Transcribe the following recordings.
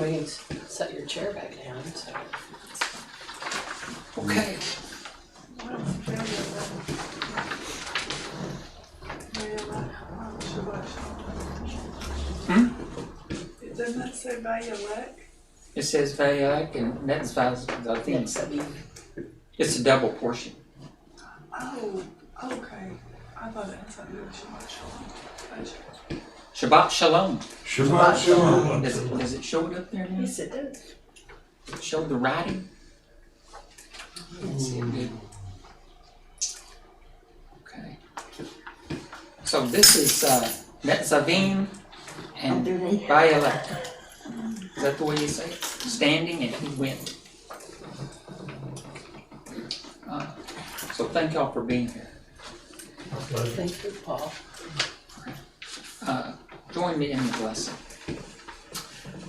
We can set your chair back down, so. Okay. Doesn't that say Bayalek? It says Vayak, and that's I think it's a double portion. Oh, okay. I thought it had something to do with Shabbat Shalom. Shabbat Shalom. Shabbat Shalom. Does it show it up there now? Yes, it does. Show the writing? Let's see it did. Okay. So this is Netzavim and Bayalek. Is that the way you say it? Standing and he went. So thank y'all for being here. Thank you, Paul. Join me in the blessing.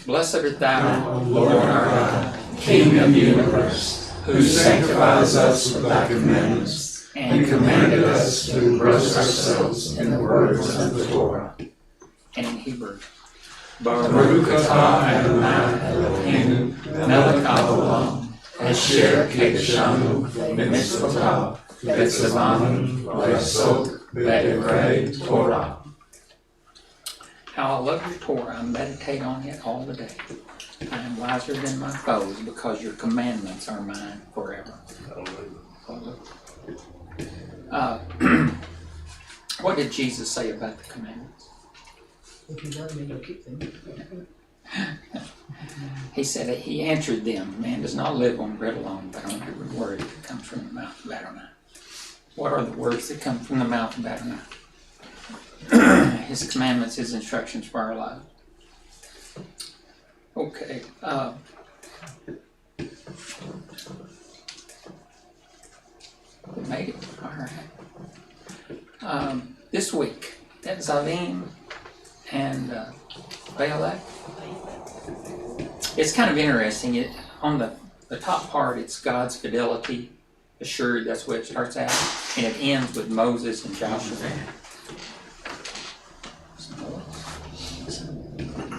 Blessed art thou, Lord our God, King of the universe, who sanctifies us with thy commandments, and commanded us to engross ourselves in the words of the Torah. and in Hebrew. Baruch atah Adonai Eloheinu, melech haolam, asher kiddushanu b'mitzvotav, v'tzavanu v'yasot b'divrei Torah. How I love your Torah, I meditate on it all the day. I am wiser than my foes, because your commandments are mine forever. What did Jesus say about the commandments? If you love me, you'll keep them. He said that he answered them, man does not live on bread alone, but on every word that comes from the mouth of Adonai. What are the words that come from the mouth of Adonai? His commandments, his instructions for our lives. Okay. We made it. All right. This week, Netzavim and Bayalek. It's kind of interesting. On the top part, it's God's fidelity assured. That's where it starts out, and it ends with Moses and Joshua.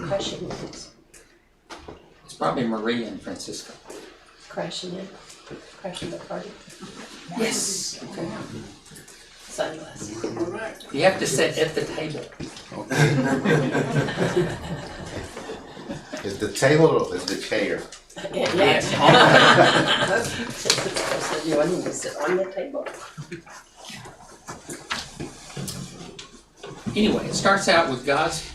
Crashing it. It's probably Maria and Francisco. Crashing it. Crashing the party. Yes. Okay. Sunglasses. You have to sit at the table. Is the table or is the chair? Yes. You want me to sit on the table? Anyway, it starts out with God's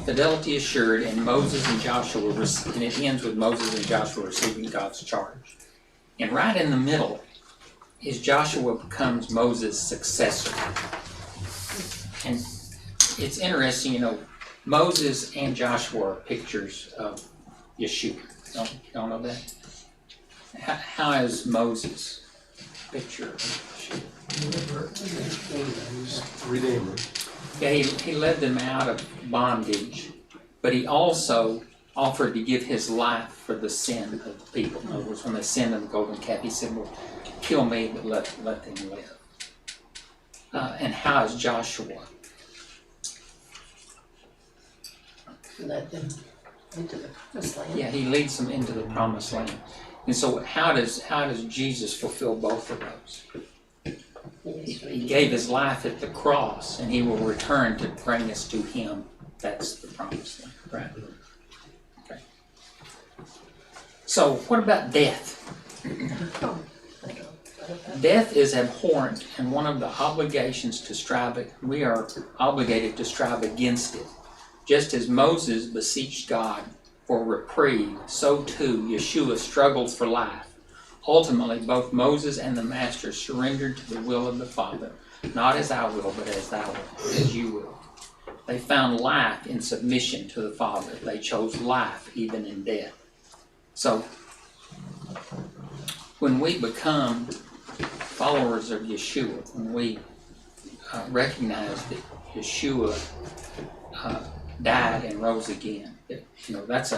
fidelity assured, and Moses and Joshua, and it ends with Moses and Joshua receiving God's charge. And right in the middle is Joshua becomes Moses' successor. And it's interesting, Moses and Joshua are pictures of Yeshua. Don't know that? How is Moses a picture of Yeshua? Redeemer. Yeah, he led them out of bondage, but he also offered to give his life for the sin of the people. In other words, when they sinned in the golden calf, he said, well, kill me, but let them live. And how is Joshua? Led them into the promised land. Yeah, he leads them into the promised land. And so how does Jesus fulfill both of those? He gave his life at the cross, and he will return to bring us to him. That's the promised land, right? Okay. So what about death? Death is abhorrent, and one of the obligations to strive, we are obligated to strive against it. Just as Moses beseeched God for reprieve, so too Yeshua struggles for life. Ultimately, both Moses and the Master surrendered to the will of the Father, not as I will, but as thou wilt, as you will. They found life in submission to the Father. They chose life even in death. So, when we become followers of Yeshua, when we recognize that Yeshua died and rose again, that's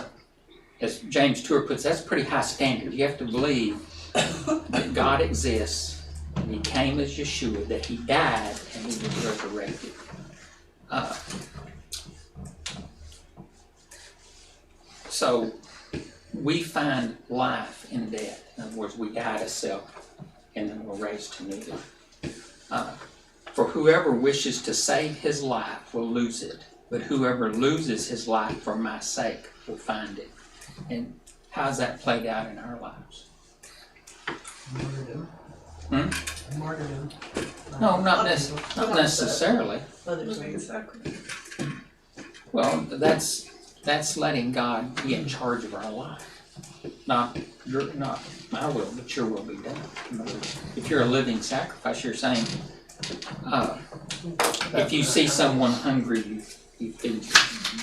as James Tour puts, that's a pretty high standard. You have to believe that God exists, and he came as Yeshua, that he died and he was resurrected. So we find life in death. In other words, we die to self and then we're raised to new life. For whoever wishes to save his life will lose it, but whoever loses his life for my sake will find it. And how's that played out in our lives? Martyrdom. No, not necessarily. Others Living sacrifice. Well, that's letting God be in charge of our life. Not my will, but your will be done. In other words, if you're a living sacrifice, you're saying, if you see someone hungry, you feed them.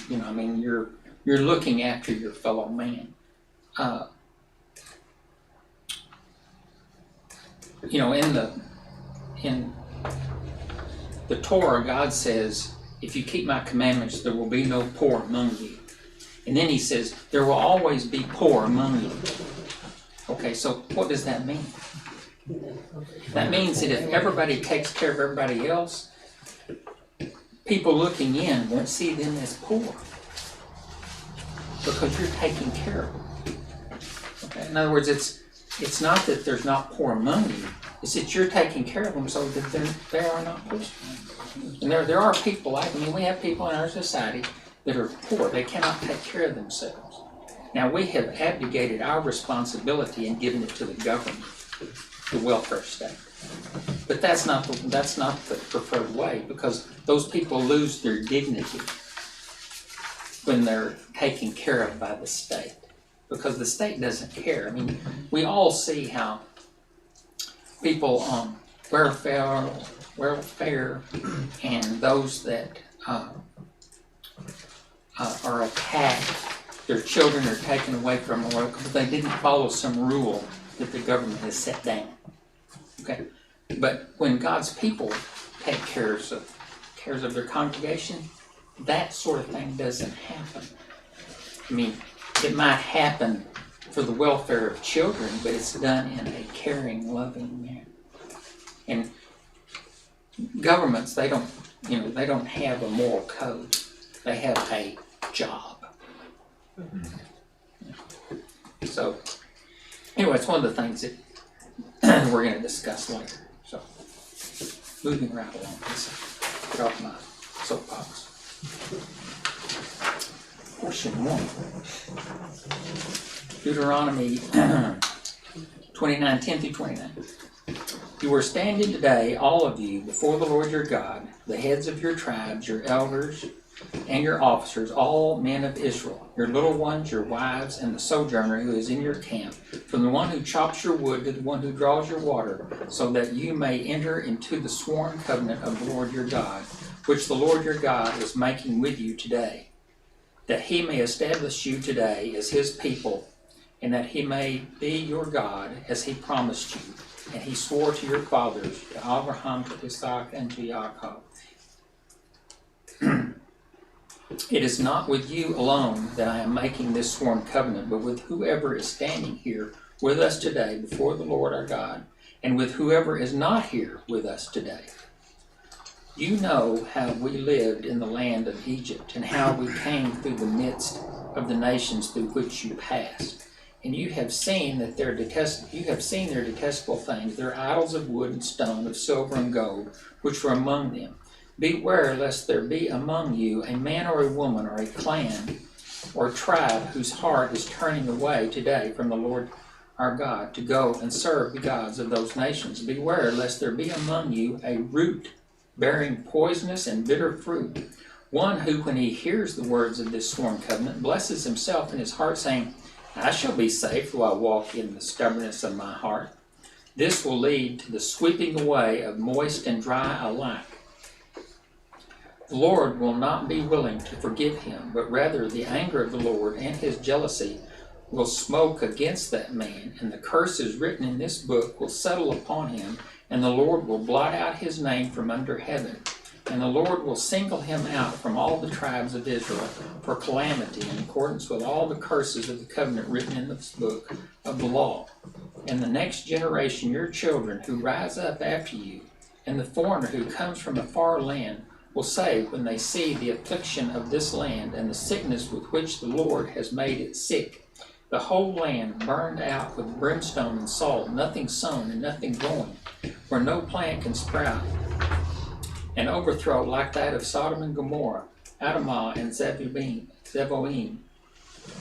You know, I mean, you're looking after your fellow man. You know, in the Torah, God says, if you keep my commandments, there will be no poor among you. And then he says, there will always be poor among you. Okay, so what does that mean? That means that if everybody takes care of everybody else, people looking in won't see them as poor because you're taking care of them. Okay, in other words, it's not that there's not poor among you, it's that you're taking care of them so that they are not poor. And there are people we have people in our society that are poor. They cannot take care of themselves. Now, we have abdicated our responsibility and given it to the government, the welfare state. But that's not the preferred way, because those people lose their dignity when they're taken care of by the state, because the state doesn't care. I mean, we all see how people on welfare and those that are attacked, their children are taken away from them because they didn't follow some rule that the government has set down. Okay, but when God's people take cares of their congregation, that sort of thing doesn't happen. I mean, it might happen for the welfare of children, but it's done in a caring, loving manner. And governments, they don't have a moral code. They have a job. So, anyway, it's one of the things that we're going to discuss later. So, moving right along. Let's get off my soapbox. Portion 1. Deuteronomy 29, 10 through 29. You are standing today, all of you, before the Lord your God, the heads of your tribes, your elders, and your officers, all men of Israel, your little ones, your wives, and the sojourner who is in your camp, from the one who chops your wood to the one who draws your water, so that you may enter into the sworn covenant of the Lord your God, which the Lord your God is making with you today, that he may establish you today as his people, and that he may be your God as he promised you, and he swore to your fathers, to Abraham, to Isaac, and to Jacob. It is not with you alone that I am making this sworn covenant, but with whoever is standing here with us today before the Lord our God, and with whoever is not here with us today. You know how we lived in the land of Egypt, and how we came through the midst of the nations through which you passed. And you have seen their detestable things, their idols of wood and stone, of silver and gold, which were among them. Beware lest there be among you a man or a woman or a clan or tribe whose heart is turning away today from the Lord our God to go and serve the gods of those nations. Beware lest there be among you a root bearing poisonous and bitter fruit, one who, when he hears the words of this sworn covenant, blesses himself in his heart, saying, I shall be safe, though I walk in the stubbornness of my heart. This will lead to the sweeping away of moist and dry alike. The Lord will not be willing to forgive him, but rather the anger of the Lord and his jealousy will smoke against that man, and the curses written in this book will settle upon him, and the Lord will blot out his name from under heaven. And the Lord will single him out from all the tribes of Israel for calamity in accordance with all the curses of the covenant written in this book of the law. And the next generation, your children who rise up after you, and the foreigner who comes from a far land, will say when they see the affliction of this land and the sickness with which the Lord has made it sick, The whole land burned out with brimstone and salt, nothing sown and nothing growing, where no plant can sprout. An overthrow like that of Sodom and Gomorrah, Adamah and Zeboim,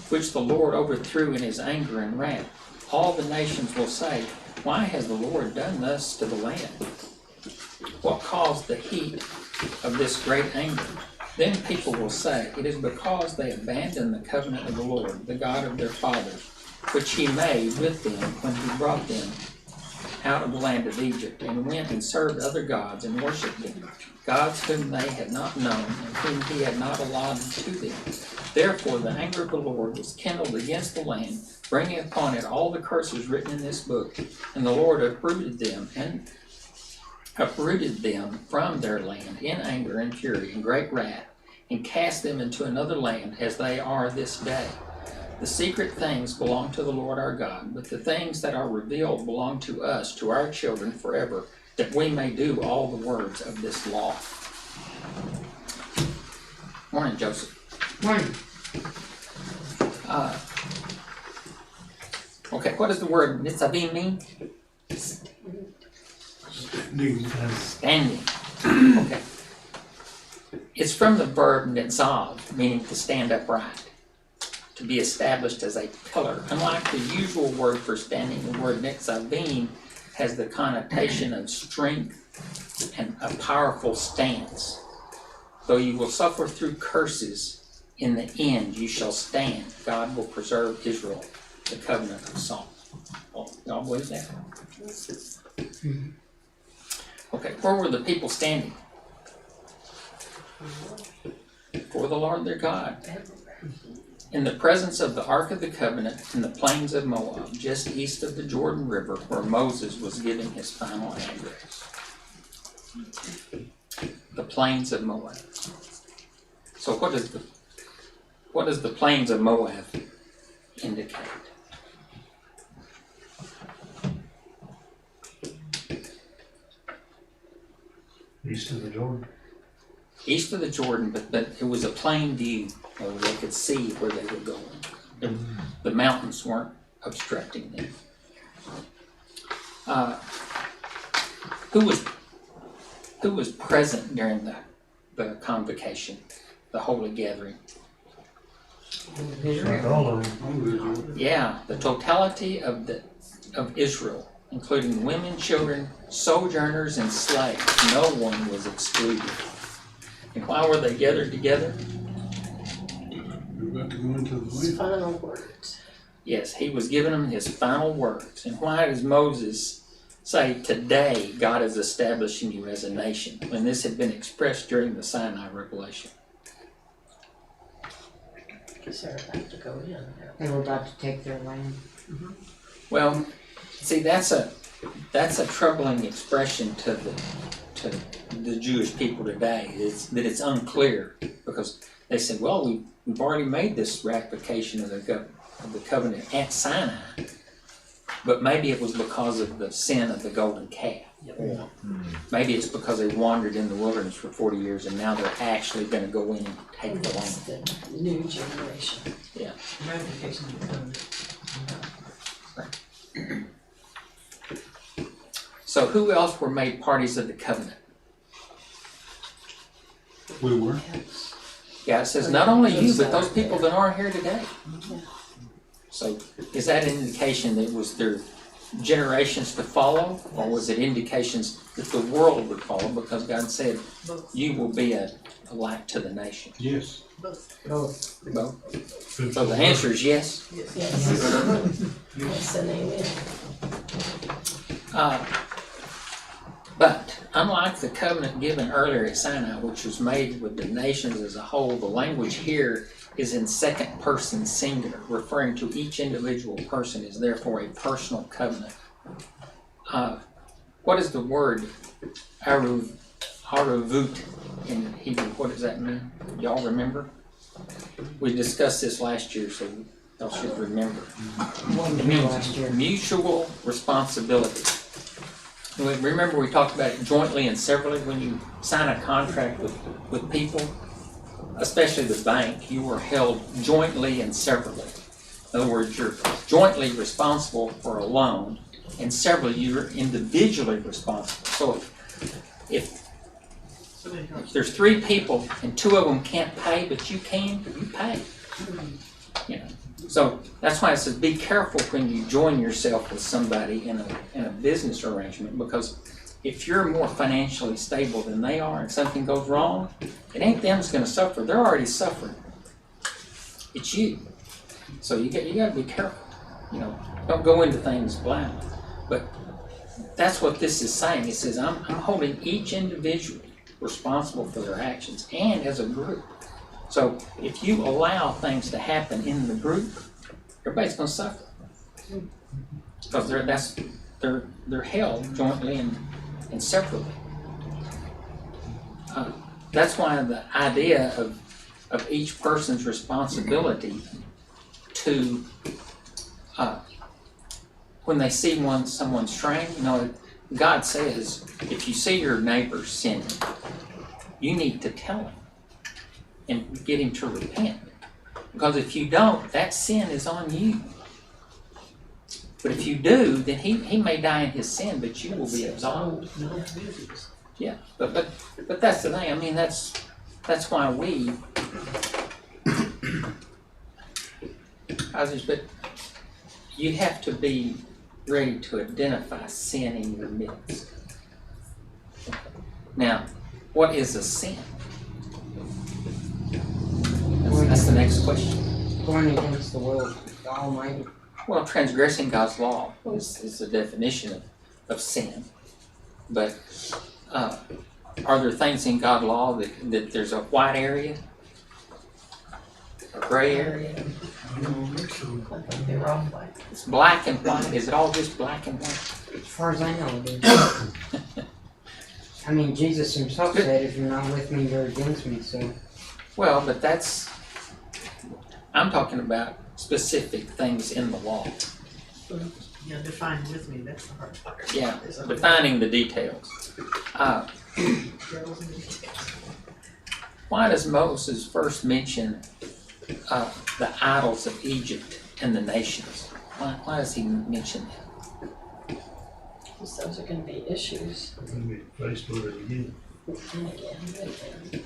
which the Lord overthrew in his anger and wrath. All the nations will say, why has the Lord done thus to the land? What caused the heat of this great anger? Then people will say, it is because they abandoned the covenant of the Lord, the God of their fathers, which he made with them when he brought them out of the land of Egypt, and went and served other gods and worshipped them, gods whom they had not known and whom he had not allotted to them. Therefore the anger of the Lord was kindled against the land, bringing upon it all the curses written in this book. And the Lord uprooted them from their land in anger and fury and great wrath, and cast them into another land as they are this day. The secret things belong to the Lord our God, but the things that are revealed belong to us, to our children forever, that we may do all the words of this law. Morning, Joseph. Morning. Okay, what does the word nitzavim mean? Standing. Okay. It's from the verb nitzav, meaning to stand upright, to be established as a pillar. Unlike the usual word for standing, the word nitzavim has the connotation of strength and a powerful stance. Though you will suffer through curses, in the end you shall stand. God will preserve Israel, the covenant of song. Well, y'all believe that? Okay, where were the people standing? For the Lord their God. In the presence of the Ark of the Covenant in the plains of Moab, just east of the Jordan River, where Moses was giving his final address. The plains of Moab. So what does the plains of Moab indicate? East of the Jordan. East of the Jordan, but it was a plain view where they could see where they were going. The mountains weren't obstructing them. Who was present during the convocation, the holy gathering? All of them. Yeah, the totality of Israel, including women, children, sojourners, and slaves. No one was excluded. And why were they gathered together? We're about to go into the His land. final words. Yes, he was giving them his final words. And why does Moses say, today God is establishing you as a nation, when this had been expressed during the Sinai revelation? Because they're about to go in. They were about to take their land. Well, see, that's a troubling expression to the Jewish people today. That it's unclear, because they said, well, we've already made this ratification of the covenant at Sinai, but maybe it was because of the sin of the golden calf. Or maybe it's because they wandered in the wilderness for 40 years and now they're actually going to go in and take the That's land. the new generation. Yeah. Ratification of the covenant. So who else were made parties of the covenant? We were. Yeah, it says not only you, but those people that aren't here today. So is that an indication that it was their generations to follow, or was it indications that the world would follow, because God said you will be a light to the nation? Yes. Both. Both. So the answer is yes. Yes. Yes and amen. But unlike the covenant given earlier at Sinai, which was made with the nations as a whole, the language here is in second person singular, referring to each individual person, is therefore a personal covenant. What is the word aruvut in Hebrew? What does that mean? Y'all remember? We discussed this last year, so y'all should remember. It means mutual responsibility. Remember we talked about it jointly and severally. When you sign a contract with people, especially the bank, you were held jointly and severally. In other words, you're jointly responsible for a loan, and several you're individually responsible. So if there's 3 people and 2 of them can't pay, but you can, you pay. You know. So that's why it says be careful when you join yourself with somebody in a business arrangement, because if you're more financially stable than they are and something goes wrong, it ain't them that's going to suffer. They're already suffering. It's you. So you got to be careful. You know, don't go into things blind. But that's what this is saying. It says I'm holding each individual responsible for their actions and as a group. So if you allow things to happen in the group, everybody's going to suffer because they're held jointly and separately. That's why the idea of each person's responsibility to when they see someone straying, you know, God says if you see your neighbor sinning, you need to tell him and get him to repent. Because if you don't, that sin is on you. But if you do, then he may die in his sin, but you will be absolved. Yeah, but that's the thing. I mean, that's why we. But you have to be ready to identify sin in your midst. Now, what is a sin? That's the next question. Going against the will of the Almighty. Well, transgressing God's law is the definition of sin. But are there things in God's law that there's a white area? A gray area? They're all white. It's black and white. Is it all just black and white? As far as I know, it is. I mean, Jesus himself said, if you're not with me, you're against me, so. Well, but I'm talking about specific things in the law. Yeah, define with me, that's the hard part. Yeah, defining the details. Why does Moses first mention the idols of Egypt and the nations? Why does he mention that? Because those are going to be issues. We're going to be faced with it again. And again, and again.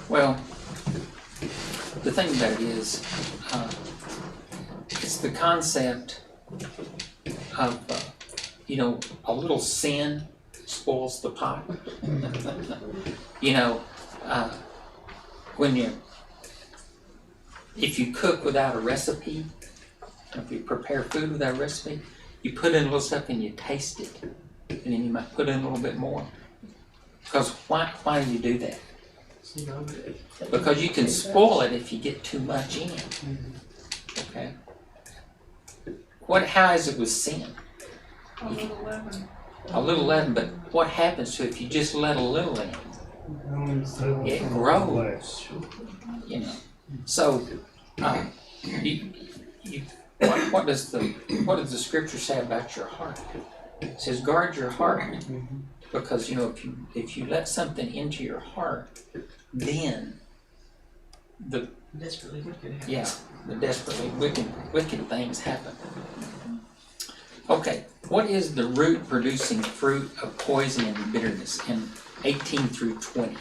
Well, the thing about it is, it's the concept of, a little sin spoils the pot. If you cook without a recipe, if you prepare food without a recipe, you put in a little stuff and you taste it, and then you might put in a little bit more. Because why do you do that? Because you can spoil it if you get too much in. Okay. How is it with sin? A little leaven. A little leaven, but what happens to it if you just let a little in? It grows. So, what does the scripture say about your heart? It says guard your heart, because if you let something into your heart, then the Desperately wicked. the desperately wicked things happen. Okay, what is the root producing fruit of poison and bitterness in 18 through 20?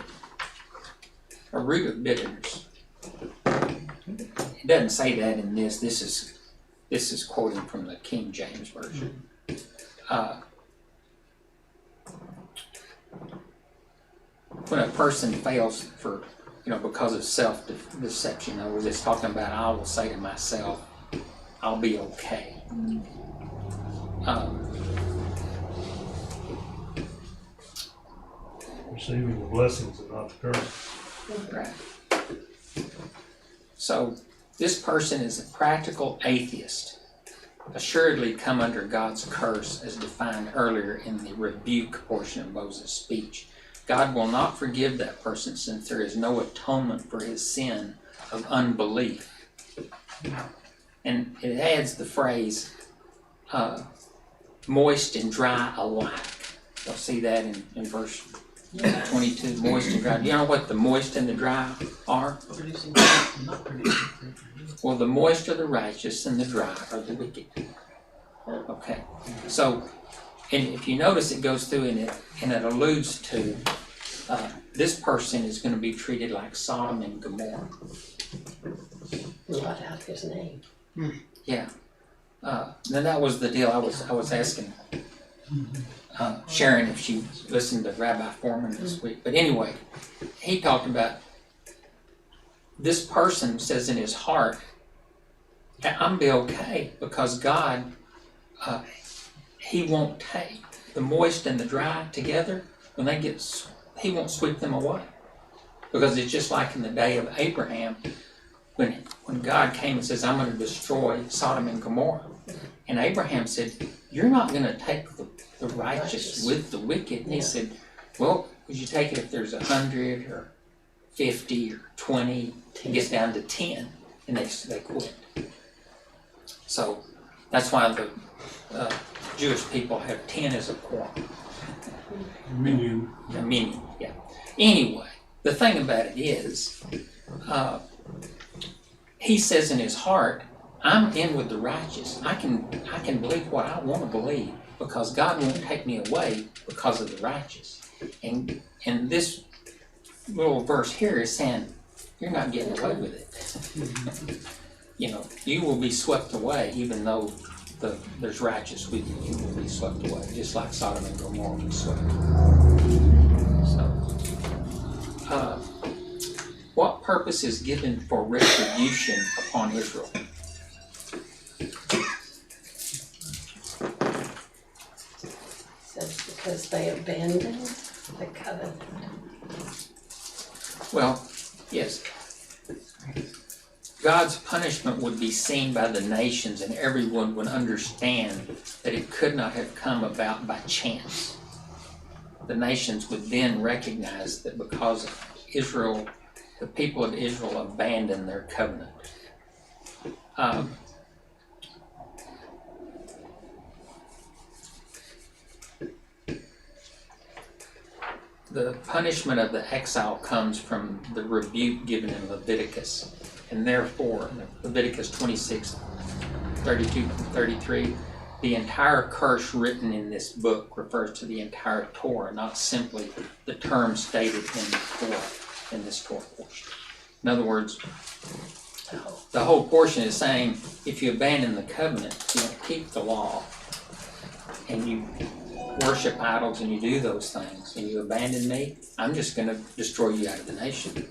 A root of bitterness. It doesn't say that in this. This is quoting from the King James Version. When a person fails because of self-deception, in other words, it's talking about, I will say to myself, I'll be okay. Receiving the blessings and not the curse. Right. So this person is a practical atheist, assuredly come under God's curse as defined earlier in the rebuke portion of Moses' speech. God will not forgive that person since there is no atonement for his sin of unbelief. and it adds the phrase, moist and dry alike. You'll see that in verse 22, moist and dry. Do you know what the moist and the dry are? Well, the moist are the righteous and the dry are the wicked. Okay, so, and if you notice, it goes through and it alludes to this person is going to be treated like Sodom and Gomorrah. Blot out his name. Yeah. Then that was the deal. I was asking Sharon if she listened to Rabbi Foreman this week. But anyway, he talked about this person says in his heart, I'm be okay because God, He won't take the moist and the dry together. When they get, He won't sweep them away. Because it's just like in the day of Abraham, when God came and says, I'm going to destroy Sodom and Gomorrah. And Abraham said, you're not going to take the righteous with the wicked. And he said, well, would you take it if there's 100 or 50 or 20? It gets down to 10, and they quit. So that's why the Jewish people have 10 as a quorum. Minion. A minion, yeah. Anyway, the thing about it is, he says in his heart, I'm in with the righteous. I can believe what I want to believe because God won't take me away because of the righteous. And this little verse here is saying, you're not getting away with it. You know, you will be swept away even though there's righteous with you. You will be swept away, just like Sodom and Gomorrah was swept away. So, what purpose is given for retribution upon Israel? Says because they abandoned the covenant. Well, yes. God's punishment would be seen by the nations, and everyone would understand that it could not have come about by chance. The nations would then recognize that because Israel, the people of Israel abandoned their covenant. The punishment of the exile comes from the rebuke given in Leviticus. And therefore, Leviticus 26, 32 and 33, the entire curse written in this book refers to the entire Torah, not simply the terms stated in the Torah, in this Torah portion. In other words, the whole portion is saying, if you abandon the covenant, you don't keep the law, and you worship idols and you do those things, and you abandon me, I'm just going to destroy you out of the nation.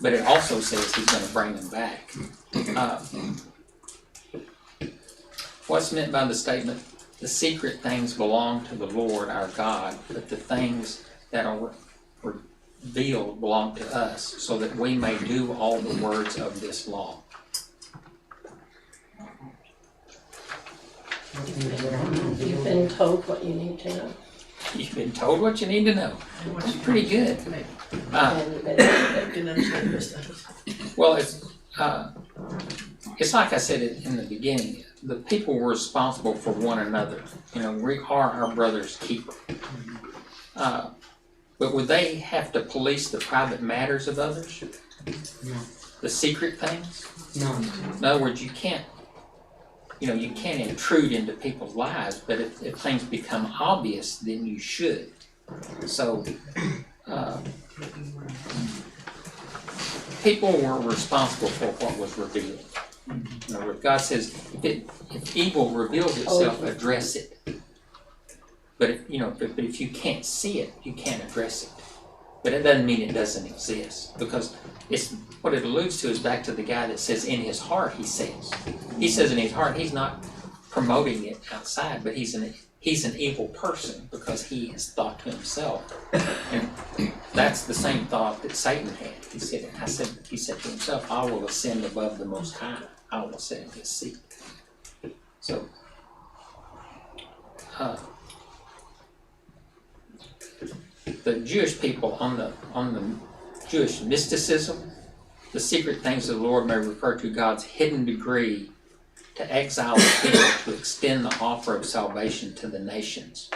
But it also says he's going to bring them back. What's meant by the statement, the secret things belong to the Lord our God, but the things that are revealed belong to us, so that we may do all the words of this law. You've been told what you need to know. You've been told what you need to know. That's pretty good. Well, it's like I said in the beginning. The people were responsible for one another. You know, we are our brother's keeper. But would they have to police the private matters of others? No. The secret things? No. In other words, you can't intrude into people's lives, but if things become obvious, then you should. So, people were responsible for what was revealed. In other words, God says, if evil reveals itself, address it. But if you can't see it, you can't address it. But it doesn't mean it doesn't exist, because what it alludes to is back to the guy that says in his heart he says. He says in his heart he's not promoting it outside, but he's an evil person because he has thought to himself. And that's the same thought that Satan had. He said to himself, I will ascend above the Most High. I will sit in his seat. So, the Jewish people on the Jewish mysticism, the secret things of the Lord may refer to God's hidden degree to exile the people to extend the offer of salvation to the nations.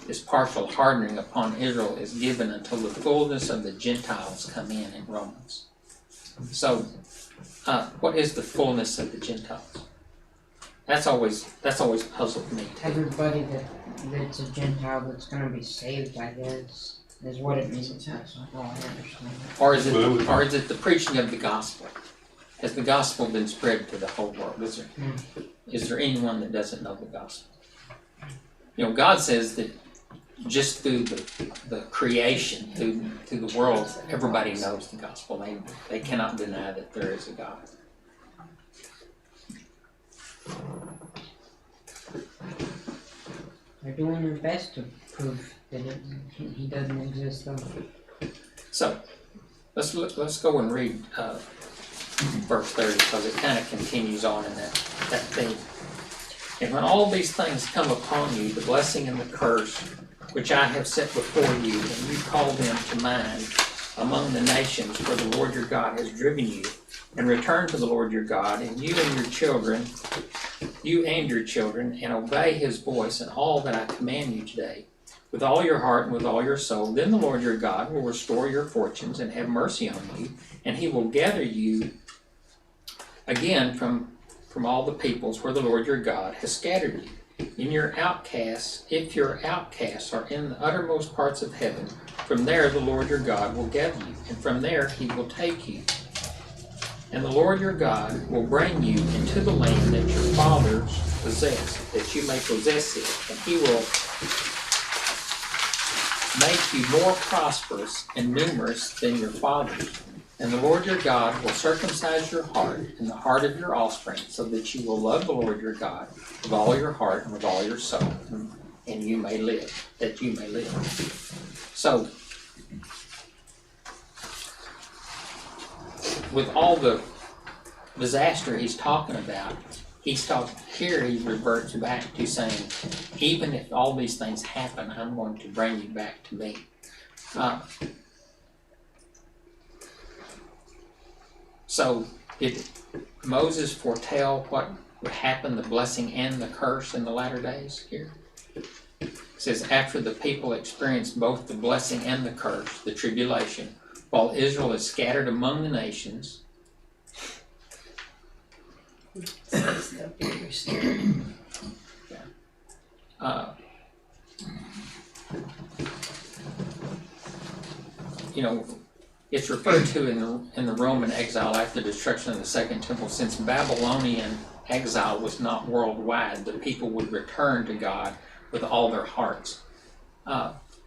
This partial hardening upon Israel is given until the fullness of the Gentiles come in Romans. So, what is the fullness of the Gentiles? That's always puzzled me. Everybody that's a Gentile that's going to be saved, I guess, is what it means. That's all I understand. Or is it the preaching of the gospel? Has the gospel been spread to the whole world? Is there anyone that doesn't know the gospel? You know, God says that just through the creation, through the world, everybody knows the gospel. They cannot deny that there is a God. They're doing their best to prove that he doesn't exist, though. So, let's go and read verse 30, because it kind of continues on in that theme. And when all these things come upon you, the blessing and the curse, which I have set before you, and you call them to mind among the nations where the Lord your God has driven you, and return to the Lord your God, and you and your children, and obey his voice in all that I command you today, with all your heart and with all your soul, then the Lord your God will restore your fortunes and have mercy on you, and he will gather you again from all the peoples where the Lord your God has scattered you. If your outcasts are in the uttermost parts of heaven, from there the Lord your God will gather you, and from there he will take you. And the Lord your God will bring you into the land that your fathers possessed, that you may possess it, and he will make you more prosperous and numerous than your fathers. And the Lord your God will circumcise your heart and the heart of your offspring, so that you will love the Lord your God with all your heart and with all your soul, and you may live, that you may live. So, with all the disaster he's talking about, he reverts back to saying, even if all these things happen, I'm going to bring you back to me. So, did Moses foretell what would happen, the blessing and the curse in the latter days here? It says, after the people experienced both the blessing and the curse, the tribulation, while Israel is scattered among the nations, it's referred to in the Roman exile after the destruction of the Second Temple. Since Babylonian exile was not worldwide, the people would return to God with all their hearts.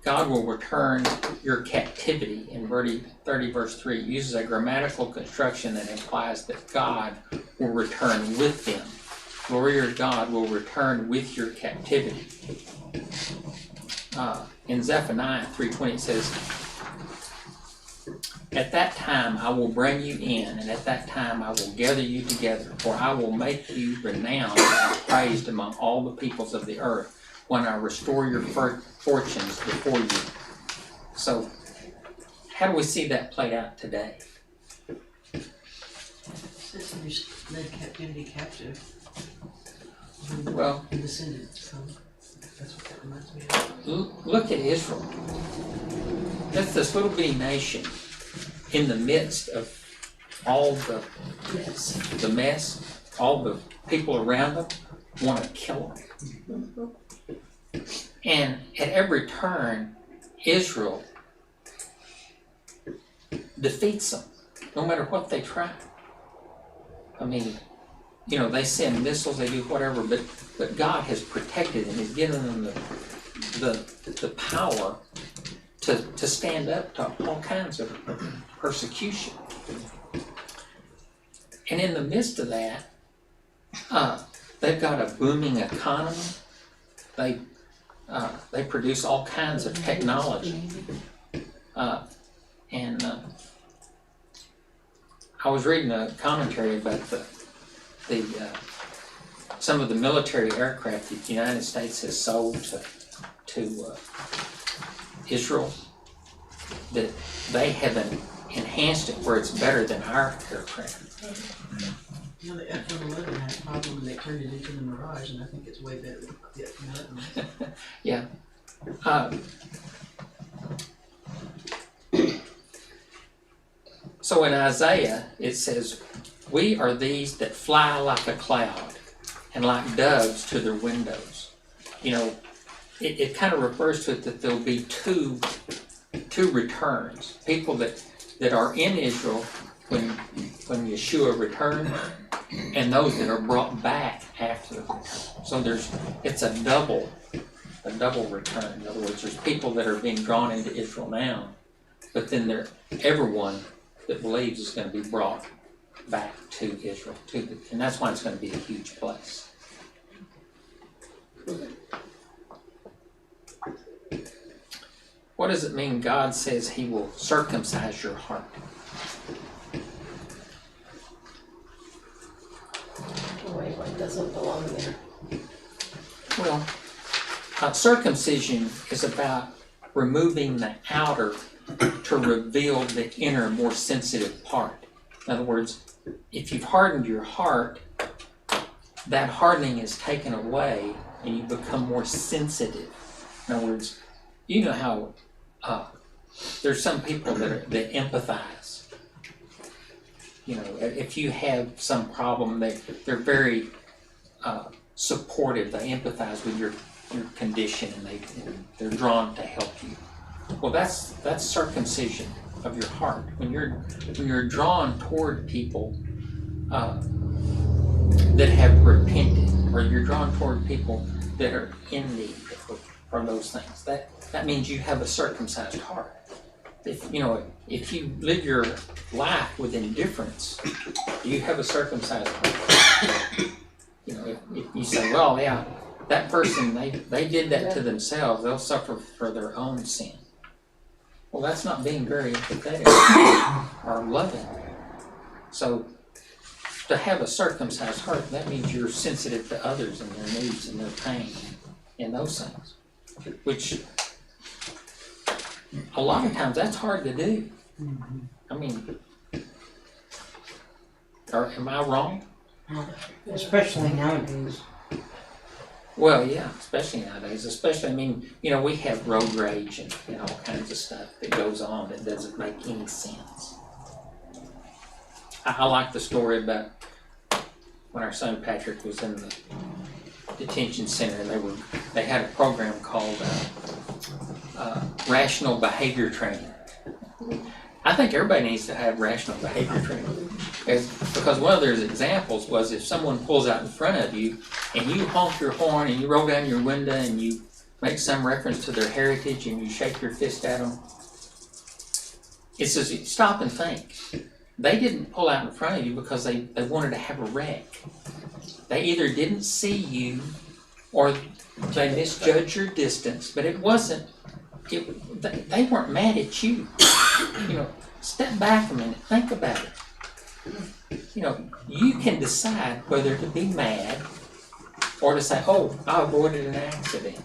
God will return your captivity. In 30 verse 3, it uses a grammatical construction that implies that God will return with them. Lord your God will return with your captivity. In Zephaniah 3:20 it says, at that time I will bring you in, and at that time I will gather you together, for I will make you renowned and praised among all the peoples of the earth, when I restore your fortunes before you. So, how do we see that played out today? Sisters led captivity captive. Well, And descendants. So that's what that reminds me of. Look at Israel. That's this little bitty nation in the midst of all the mess, all the people around them want to kill them. And at every turn, Israel defeats them, no matter what they try. I mean, they send missiles, they do whatever, but God has protected them. He's given them the power to stand up to all kinds of persecution. And in the midst of that, they've got a booming economy. They produce all kinds of technology. And I was reading a commentary about some of the military aircraft that the United States has sold to Israel, that they haven't enhanced it where it's better than our aircraft. You know, the F-111 had a problem and they turned it into the Mirage, and I think it's way better than the F-111. Yeah. So in Isaiah, it says, "We are these that fly like a cloud, and like doves to their windows." You know, it kind of refers to it that there'll be two returns. People that are in Israel when Yeshua returned, and those that are brought back after the return. So it's a double return. In other words, there's people that are being drawn into Israel now, but then everyone that believes is going to be brought back to Israel, and that's why it's going to be a huge place. What does it mean God says He will circumcise your heart? Wait, what doesn't belong there? Well, circumcision is about removing the outer to reveal the inner, more sensitive part. In other words, if you've hardened your heart, that hardening is taken away and you become more sensitive. In other words, you know how there's some people that empathize. You know, if you have some problem, they're very supportive. They empathize with your condition, and they're drawn to help you. Well, that's circumcision of your heart. When you're drawn toward people that have repented, or you're drawn toward people that are in need, or those things. That means you have a circumcised heart. If you live your life with indifference, you have a circumcised heart. You know, if you say, well, yeah, that person, they did that to themselves, they'll suffer for their own sin. Well, that's not being very empathetic or loving. So, to have a circumcised heart, that means you're sensitive to others and their needs and their pain and those things. Which, a lot of times, that's hard to do. I mean, am I wrong? Especially nowadays. Well, yeah, especially nowadays. Especially, I mean, we have road rage and all kinds of stuff that goes on that doesn't make any sense. I like the story about when our son Patrick was in the detention center, and they had a program called rational behavior training. I think everybody needs to have rational behavior training, because one of their examples was if someone pulls out in front of you and you honk your horn and you roll down your window and you make some reference to their heritage and you shake your fist at them, it says stop and think. They didn't pull out in front of you because they wanted to have a wreck. They either didn't see you or they misjudged your distance, but it wasn't. They weren't mad at you. Step back a minute, think about it. You can decide whether to be mad or to say, oh, I avoided an accident.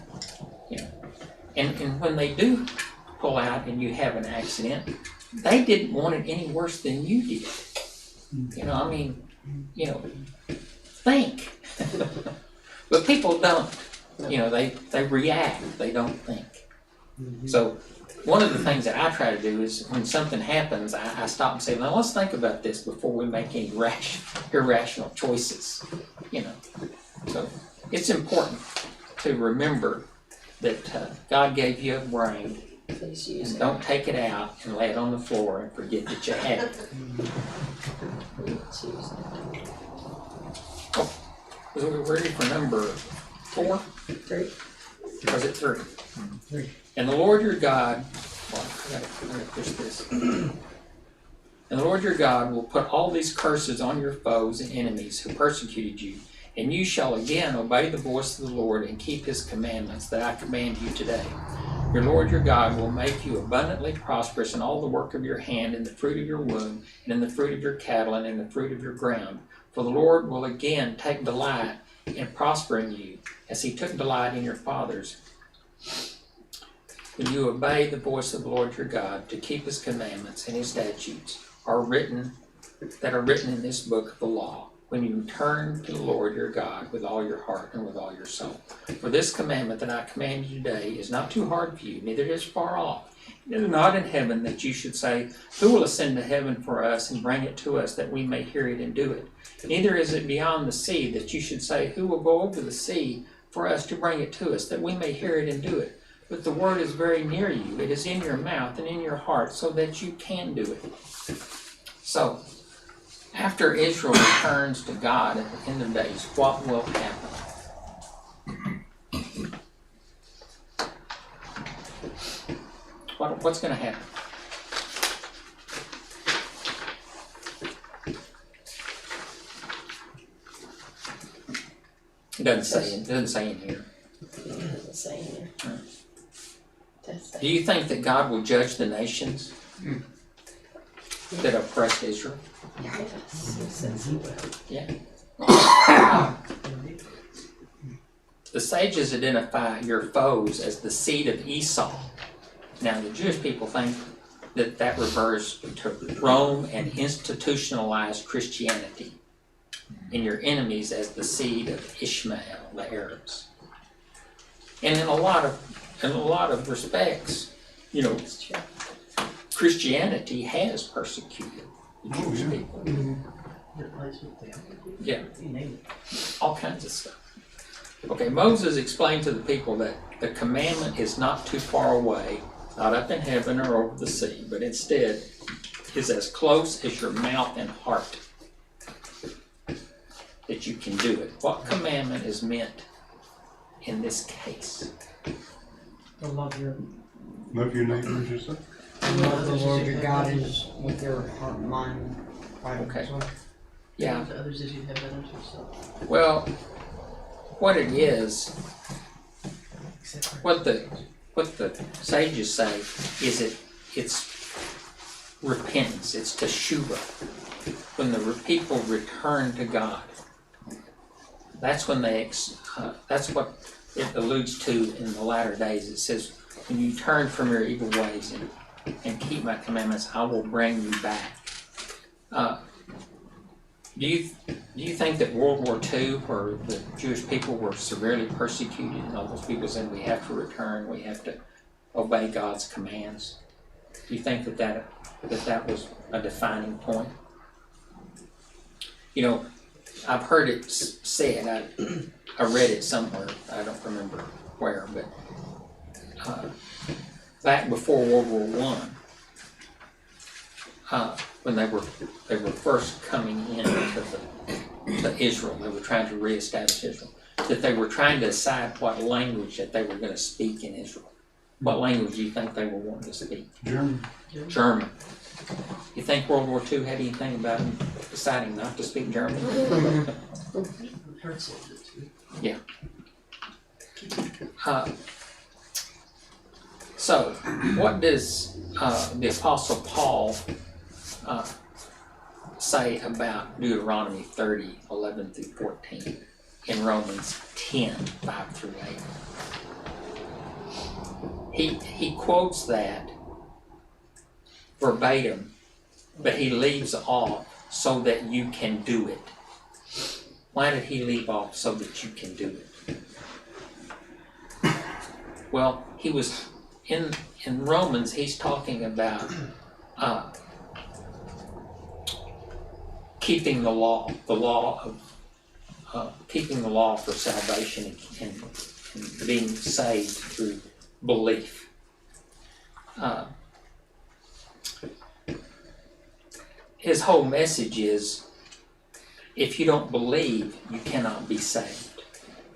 And when they do pull out and you have an accident, they didn't want it any worse than you did. Think. But people don't. They react, they don't think. So one of the things that I try to do is when something happens, I stop and say, now let's think about this before we make any irrational choices. So it's important to remember that God gave you a brain, and don't take it out and lay it on the floor and forget that you had it. So we're ready for number 4? 3. Or is it 3? 3. And the Lord your God, I gotta push this. And the Lord your God will put all these curses on your foes and enemies who persecuted you, and you shall again obey the voice of the Lord and keep His commandments that I command you today. Your Lord your God will make you abundantly prosperous in all the work of your hand, in the fruit of your womb, and in the fruit of your cattle, and in the fruit of your ground. For the Lord will again take delight in prospering you, as He took delight in your fathers, when you obey the voice of the Lord your God to keep His commandments and His statutes that are written in this book of the law. when you turn to the Lord your God with all your heart and with all your soul. For this commandment that I command you today is not too hard for you, neither is far off. It is not in heaven that you should say, who will ascend to heaven for us and bring it to us that we may hear it and do it? Neither is it beyond the sea that you should say, who will go over the sea for us to bring it to us that we may hear it and do it? But the word is very near you. It is in your mouth and in your heart so that you can do it. So, after Israel returns to God at the end of days, what will happen? What's going to happen? It doesn't say in here. It doesn't say here. Do you think that God will judge the nations that oppressed Israel? Yes, it says he will. Yeah. The sages identify your foes as the seed of Esau. Now, the Jewish people think that that refers to Rome and institutionalized Christianity, and your enemies as the seed of Ishmael, the Arabs. And in a lot of respects, you know, Christianity has persecuted the Jewish people. Yeah, all kinds of stuff. Okay, Moses explained to the people that the commandment is not too far away, not up in heaven or over the sea, but instead is as close as your mouth and heart, that you can do it. What commandment is meant in this case? To love your neighbors, you said? love the Lord your God is with your heart, mind, pride, and Okay. soul. Yeah, To others as you have done unto yourself. well, what it is, what the sages say is it's repentance, it's teshuvah. When the people return to God, that's when that's what it alludes to in the latter days. It says, when you turn from your evil ways and keep my commandments, I will bring you back. Do you think that World War II, where the Jewish people were severely persecuted, and all those people said we have to return, we have to obey God's commands? Do you think that was a defining point? You know, I've heard it said. I read it somewhere. I don't remember where, but back before World War I. When they were first coming into to Israel, they were trying to reestablish Israel, that they were trying to decide what language that they were going to speak in Israel. What language do you think they were wanting to speak? German. You think World War II had anything about them deciding not to speak German? Yeah. So, what does the Apostle Paul say about Deuteronomy 30, 11 through 14 in Romans 10, 5 through 8? He quotes that verbatim, but he leaves off so that you can do it. Why did he leave off so that you can do it? Well, he was in Romans, he's talking about keeping the law of keeping the law for salvation and being saved through belief. His whole message is, if you don't believe, you cannot be saved.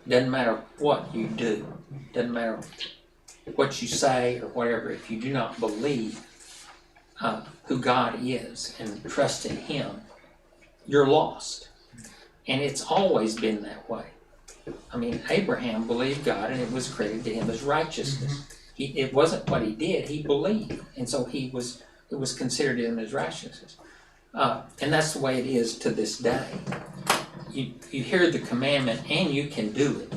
Doesn't matter what you do, doesn't matter what you say or whatever. If you do not believe who God is and trust in Him, you're lost. And it's always been that way. I mean, Abraham believed God and it was credited to him as righteousness. It wasn't what he did, he believed. And so it was considered to him as righteousness. And that's the way it is to this day. You hear the commandment and you can do it.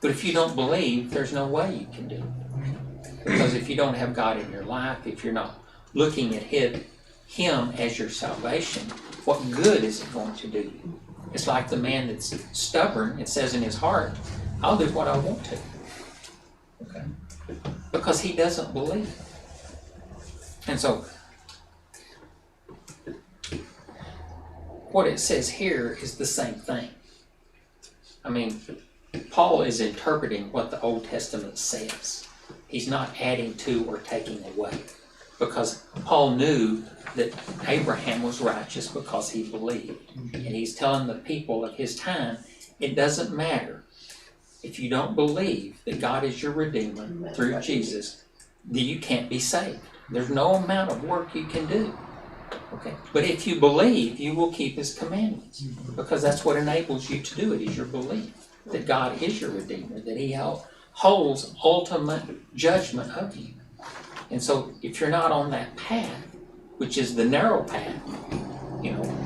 But if you don't believe, there's no way you can do it. Because if you don't have God in your life, if you're not looking at Him as your salvation, what good is it going to do you? It's like the man that's stubborn. It says in his heart, I'll do what I want to. Okay? Because he doesn't believe. And so, what it says here is the same thing. I mean, Paul is interpreting what the Old Testament says. He's not adding to or taking away. Because Paul knew that Abraham was righteous because he believed. And he's telling the people of his time, it doesn't matter. If you don't believe that God is your Redeemer through Jesus, then you can't be saved. There's no amount of work you can do. Okay? But if you believe, you will keep His commandments. Because that's what enables you to do it, is your belief that God is your Redeemer, that He holds ultimate judgment of you. And so if you're not on that path, which is the narrow path,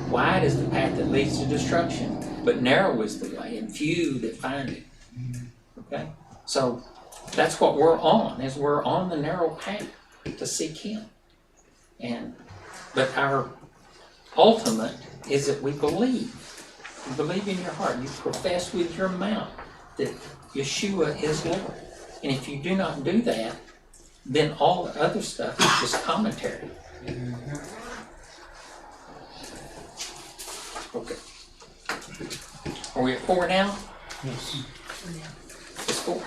wide is the path that leads to destruction, but narrow is the way, and few that find it. Okay? So that's what we're on, is we're on the narrow path to seek Him. But our ultimate is that we believe. You believe in your heart. You profess with your mouth that Yeshua is Lord. And if you do not do that, then all the other stuff is just commentary. Okay. Are we at 4 now? Yes.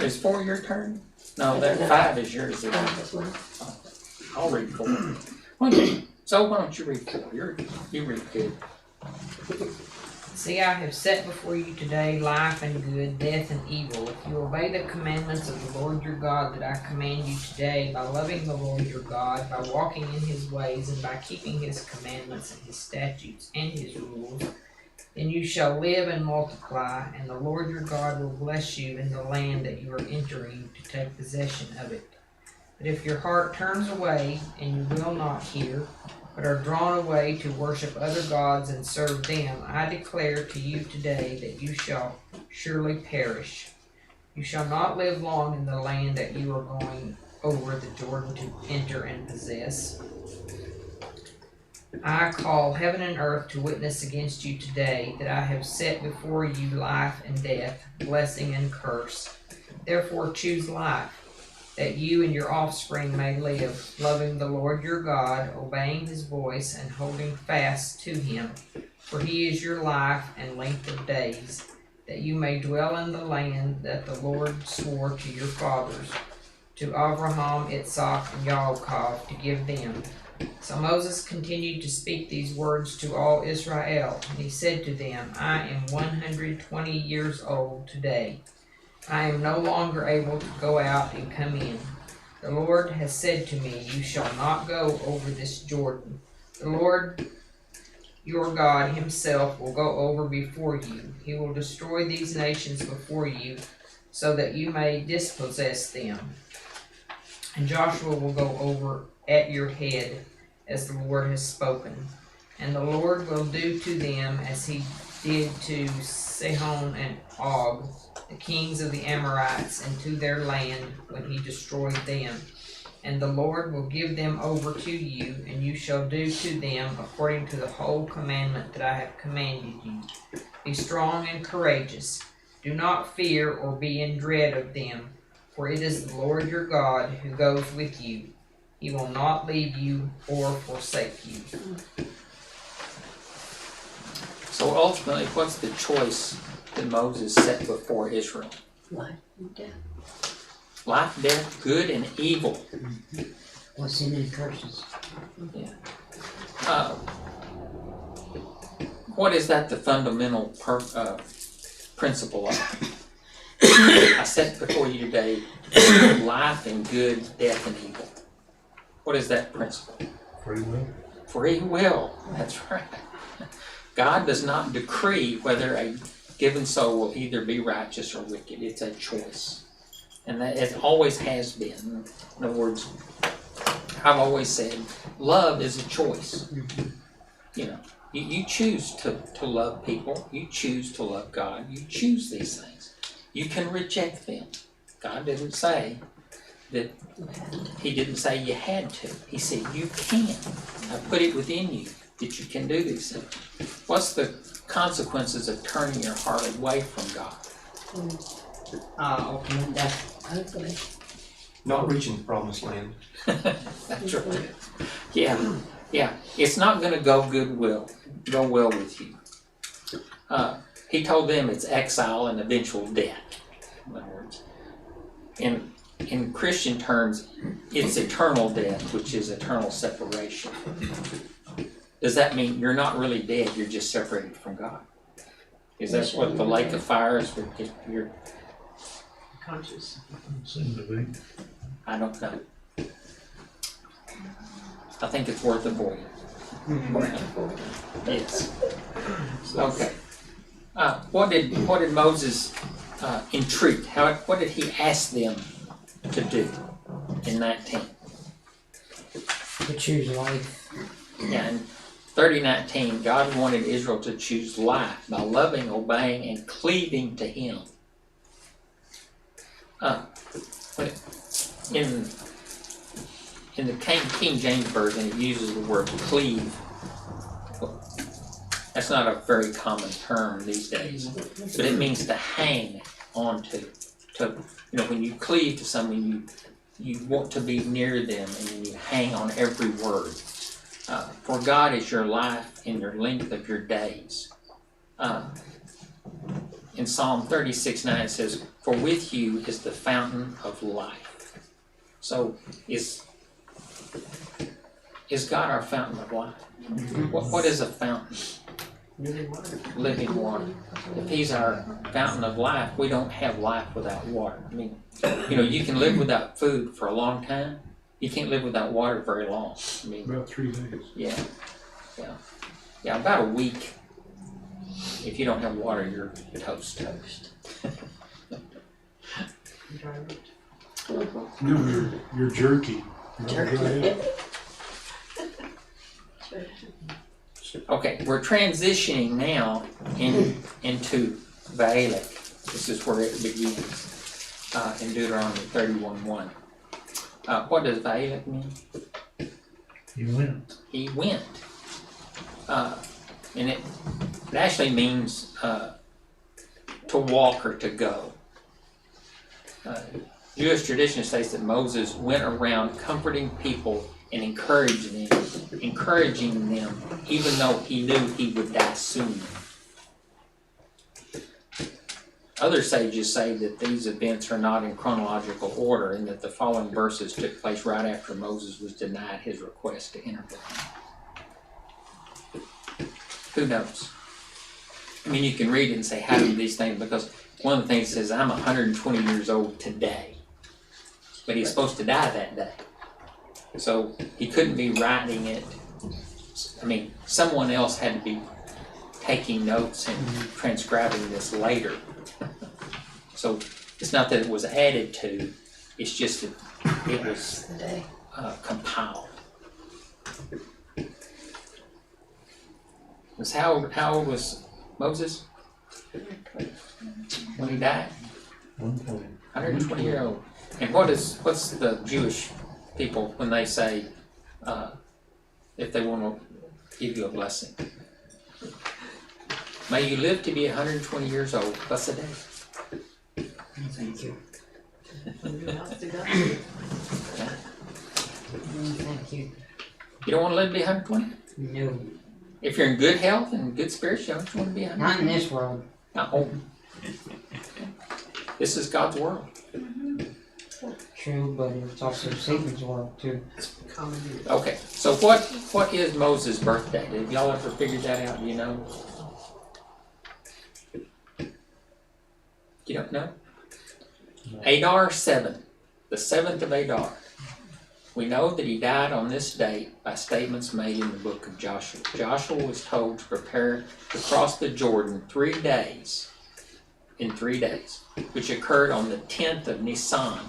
Is 4 your turn? No, that 5 is yours. Isn't it? That's one. I'll read 4. Okay. So why don't you read 4? You read good. See, I have set before you today life and good, death and evil. If you obey the commandments of the Lord your God that I command you today, by loving the Lord your God, by walking in His ways, and by keeping His commandments and His statutes and His rules, then you shall live and multiply, and the Lord your God will bless you in the land that you are entering to take possession of it. But if your heart turns away, and you will not hear, but are drawn away to worship other gods and serve them, I declare to you today that you shall surely perish. You shall not live long in the land that you are going over the Jordan to enter and possess. I call heaven and earth to witness against you today that I have set before you life and death, blessing and curse. Therefore choose life, that you and your offspring may live, loving the Lord your God, obeying His voice, and holding fast to Him. For He is your life and length of days, that you may dwell in the land that the Lord swore to your fathers, to Abraham, Isaac, and Yaakov, to give them. So Moses continued to speak these words to all Israel, and he said to them, I am 120 years old today. I am no longer able to go out and come in. The Lord has said to me, you shall not go over this Jordan. The Lord your God Himself will go over before you. He will destroy these nations before you, so that you may dispossess them. And Joshua will go over at your head, as the Lord has spoken. And the Lord will do to them as He did to Sihon and Og, the kings of the Amorites, and to their land when He destroyed them. And the Lord will give them over to you, and you shall do to them according to the whole commandment that I have commanded you. Be strong and courageous. Do not fear or be in dread of them, for it is the Lord your God who goes with you. He will not leave you or forsake you. So ultimately, what's the choice that Moses set before Israel? Life and death. Life, death, good and evil. What's sin and curses? What is that the fundamental principle of? I set before you today life and good, death and evil. What is that principle? Free will. Free will. That's right. God does not decree whether a given soul will either be righteous or wicked. It's a choice. And that it always has been. In other words, I've always said, love is a choice. You choose to love people. You choose to love God. You choose these things. You can reject them. God didn't say that. He didn't say you had to. He said you can. I put it within you that you can do these things. What's the consequences of turning your heart away from God? Ultimate death. Ugly. Not reaching the promised land. That's right. Yeah. It's not going to go well with you. He told them it's exile and eventual death. In other words, in Christian terms, it's eternal death, which is eternal separation. Does that mean you're not really dead? You're just separated from God? Is that what the lake of fire is? You're Conscious. Seem to be. I don't know. I think it's worth avoiding. Yes. Okay. What did Moses entreat? What did he ask them to do in 19? To choose life. Yeah, in 30:19, God wanted Israel to choose life by loving, obeying, and cleaving to Him. In the King James Version, it uses the word cleave. That's not a very common term these days, but it means to hang onto. When you cleave to someone, you want to be near them, and you hang on every word. For God is your life and your length of your days. In Psalm 36:9 it says, "For with you is the fountain of life." So is God our fountain of life? What is a fountain? Living water. If He's our fountain of life, we don't have life without water. I mean, you can live without food for a long time. You can't live without water very long. I mean, About 3 days. Yeah, about a week. If you don't have water, you're toast. No, you're jerky. Okay, we're transitioning now into Va'elek. This is where it begins in Deuteronomy 31:1. What does Va'elek mean? He went. And it actually means to walk or to go. Jewish tradition states that Moses went around comforting people and encouraging them, even though he knew he would die soon. Other sages say that these events are not in chronological order and that the following verses took place right after Moses was denied his request to enter the land. Who knows? I mean, you can read it and say, how do these things? Because one of the things says, I'm 120 years old today. But he's supposed to die that day. So he couldn't be writing it. I mean, someone else had to be taking notes and transcribing this later. So it's not that it was added to, it's just that it was compiled. How old was Moses when he died? 120 years old. And what's the Jewish people when they say if they want to give you a blessing? May you live to be 120 years old. What's the day? Thank you. Thank you. You don't want to live to be 120? No. If you're in good health and good spirits, you don't want to be 120. Not in this world. No. This is God's world. True, but it's also Satan's world too. Okay, so what is Moses' birthday? Have y'all ever figured that out? Do you know? You don't know? Adar 7, the 7th of Adar. We know that he died on this date by statements made in the book of Joshua. Joshua was told to prepare to cross the Jordan in 3 days, which occurred on the 10th of Nisan,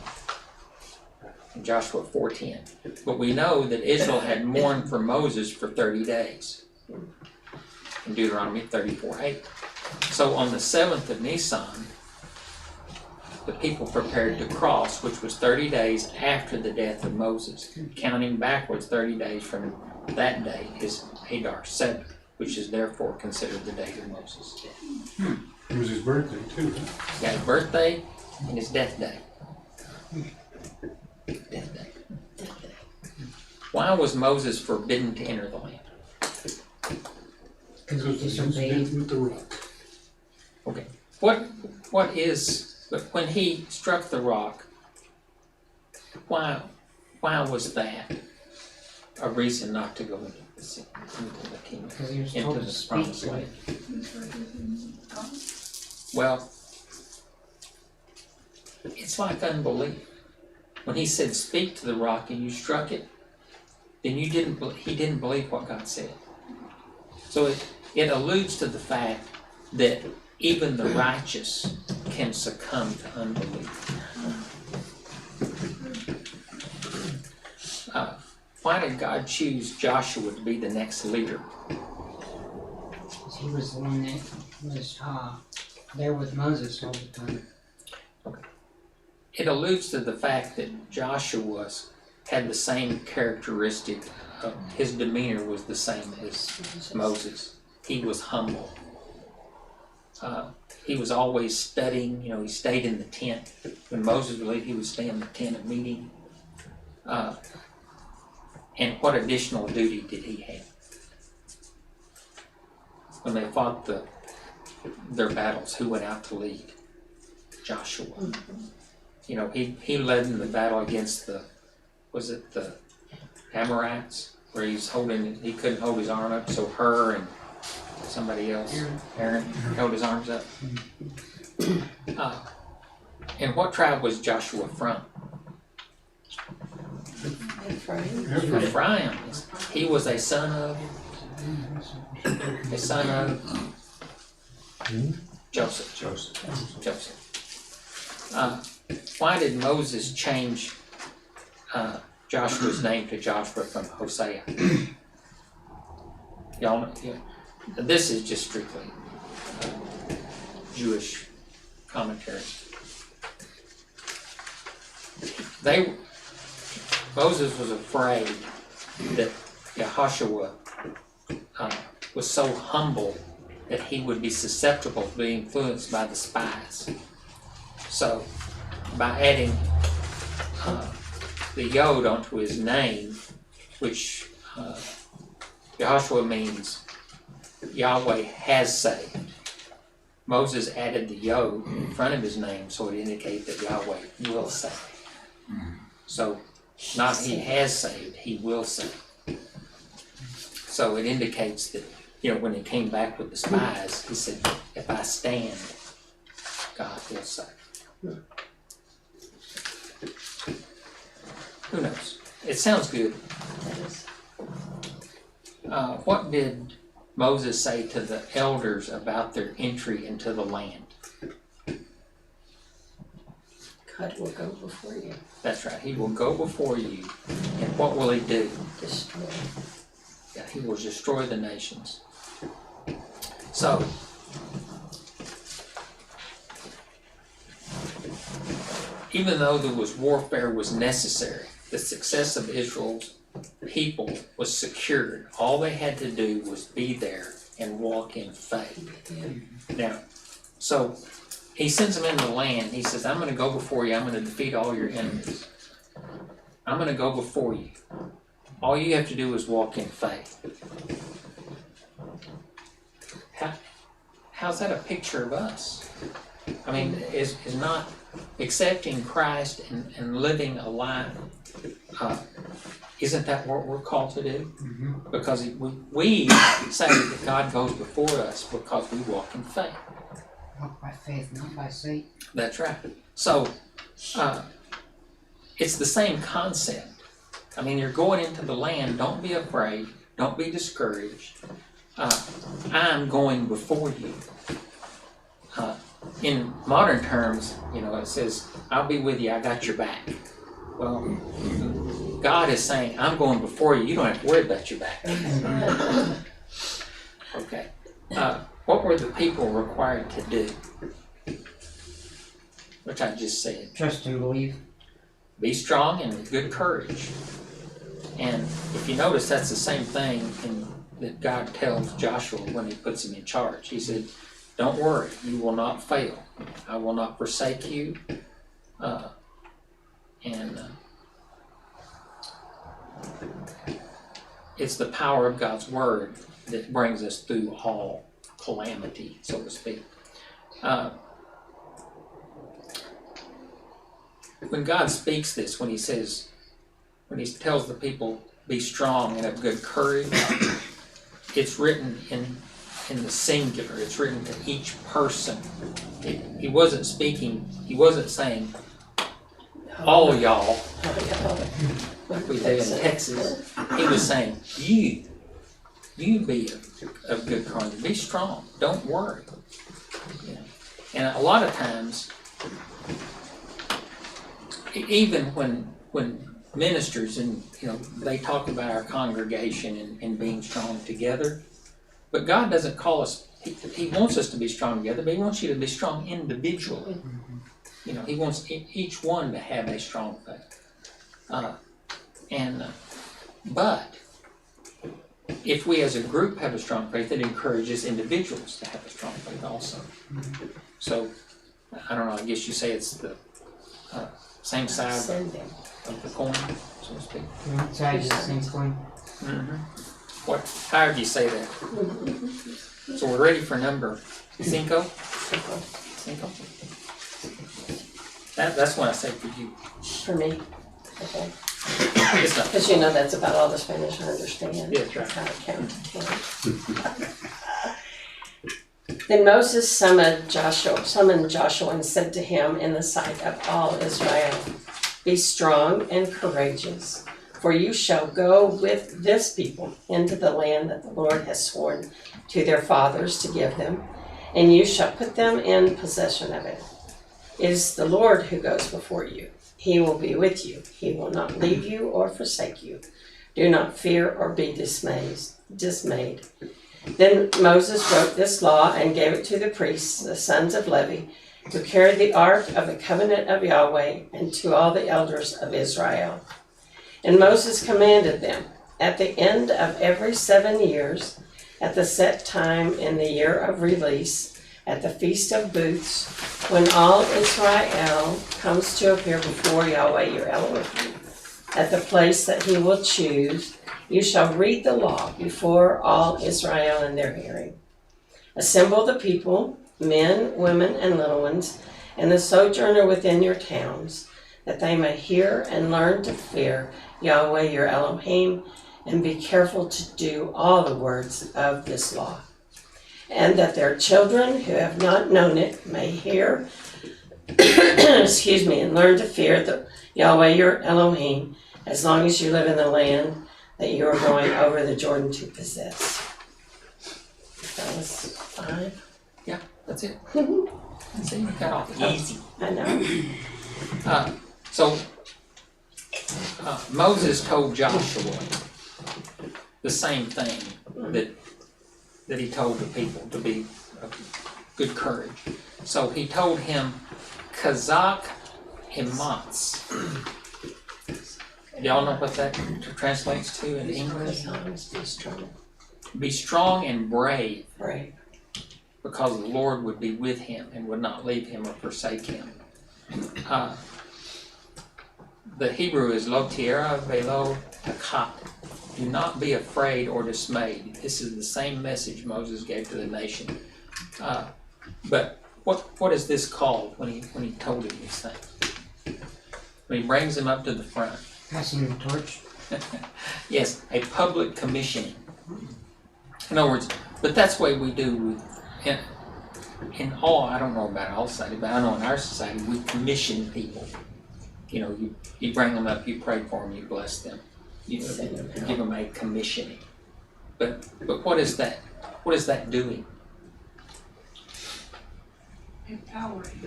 in Joshua 4:10. But we know that Israel had mourned for Moses for 30 days, in Deuteronomy 34:8. So on the 7th of Nisan, the people prepared to cross, which was 30 days after the death of Moses, counting backwards 30 days from that day is Adar 7, which is therefore considered the day of Moses. It was his birthday too, huh? He got his birthday and his death day. Death day. Why was Moses forbidden to enter the land? Because he Because he was disobeyed. hit with the rock. What is, but when he struck the rock, why was that a reason not to go into the kingdom, Because he was into told to the speak promised to land? it. Well, it's like unbelief. When he said, "Speak to the rock," and you struck it, then he didn't believe what God said. So it alludes to the fact that even the righteous can succumb to unbelief. Why did God choose Joshua to be the next leader? Because he was the one that was there with Moses all the time. It alludes to the fact that Joshua had the same characteristic. His demeanor was the same as Moses. He was humble. He was always studying. He stayed in the tent. When Moses would leave, he would stay in the tent of meeting. And what additional duty did he have? When they fought their battles, who went out to lead? Joshua. He led in the battle against the Amorites, where he couldn't hold his arm up, so Hur and somebody else, Aaron, held his arms up. And what tribe was Joshua from? Ephraim. He was a son of Joseph. Why did Moses change Joshua's name to Joshua from Hosea? Y'all know? Yeah. This is just strictly Jewish commentary. Moses was afraid that Yahushua was so humble that he would be susceptible to being influenced by the spies. So, by adding the Yod onto his name, which Yahushua means Yahweh has saved, Moses added the Yod in front of his name so it indicated that Yahweh will save. So, not he has saved, he will save. So it indicates that, when he came back with the spies, he said, if I stand, God will save. Who knows? It sounds good. What did Moses say to the elders about their entry into the land? God will go before you, That's right. He will go before you. And what will he do? destroy. Yeah, he will destroy the nations. So, even though warfare was necessary, the success of Israel's people was secured. All they had to do was be there and walk in faith. Now, so he sends them into the land. He says, I'm going to go before you. I'm going to defeat all your enemies. I'm going to go before you. All you have to do is walk in faith. How's that a picture of us? I mean, is not accepting Christ and living a life, isn't that what we're called to do? Mm-hmm. Because we say that God goes before us because we walk in faith. Walk by faith, not by sight. That's right. So, it's the same concept. I mean, you're going into the land. Don't be afraid. Don't be discouraged. I'm going before you. In modern terms, it says, I'll be with you. I got your back. Well, God is saying, I'm going before you. You don't have to worry about your back. Okay. What were the people required to do? Which I just said. Trust and believe. Be strong and with good courage. And if you notice, that's the same thing that God tells Joshua when he puts him in charge. He said, don't worry, you will not fail. I will not forsake you. It's the power of God's word that brings us through all calamity, so to speak. When God speaks this, when he tells the people, be strong and have good courage, it's written in the singular. It's written to each person. He wasn't saying, all y'all, like we do in Texas. He was saying, you be of good courage. Be strong. Don't worry. You know? And a lot of times, even when ministers and they talk about our congregation and being strong together, but God doesn't call us. He wants us to be strong together, but he wants you to be strong individually. He wants each one to have a strong faith. But if we as a group have a strong faith, it encourages individuals to have a strong faith also. So, I don't know, I guess you say it's the same side of the coin, so to speak. One side is the same coin. However you say that. So we're ready for number 5? Cinco? That's what I say for you. For me, okay. It's not. Because that's about all the Spanish I understand. Yeah, that's right. How to count to 10. Then Moses summoned Joshua and said to him in the sight of all Israel, be strong and courageous, for you shall go with this people into the land that the Lord has sworn to their fathers to give them, and you shall put them in possession of it. It is the Lord who goes before you. He will be with you. He will not leave you or forsake you. Do not fear or be dismayed. Then Moses wrote this law and gave it to the priests, the sons of Levi, who carried the ark of the covenant of Yahweh, and to all the elders of Israel. And Moses commanded them, at the end of every 7 years, at the set time in the year of release, at the Feast of Booths, when all Israel comes to appear before Yahweh your Elohim, at the place that he will choose, you shall read the law before all Israel in their hearing. Assemble the people, men, women, and little ones, and the sojourner within your towns, that they may hear and learn to fear Yahweh your Elohim, and be careful to do all the words of this law. And that their children who have not known it may hear, and learn to fear the Yahweh your Elohim, as long as you live in the land that you are going over the Jordan to possess. That was 5. Yeah, that's it. See, you got off easy. I know. Moses told Joshua the same thing that he told the people, to be of good courage. So he told him, Kazak Ematz. Y'all know what that translates to in English? Be strong and brave. Right. Because the Lord would be with him and would not leave him or forsake him. The Hebrew is lo tira velo takat. Do not be afraid or dismayed. This is the same message Moses gave to the nation. But what is this called when he told him these things? When he brings him up to the front. Passing the torch. Yes, a public commissioning. In other words, but that's the way we do in all, I don't know about all society, but I know in our society we commission people. You bring them up, you pray for them, you bless them, you give them a commissioning. But what is that? What is that doing?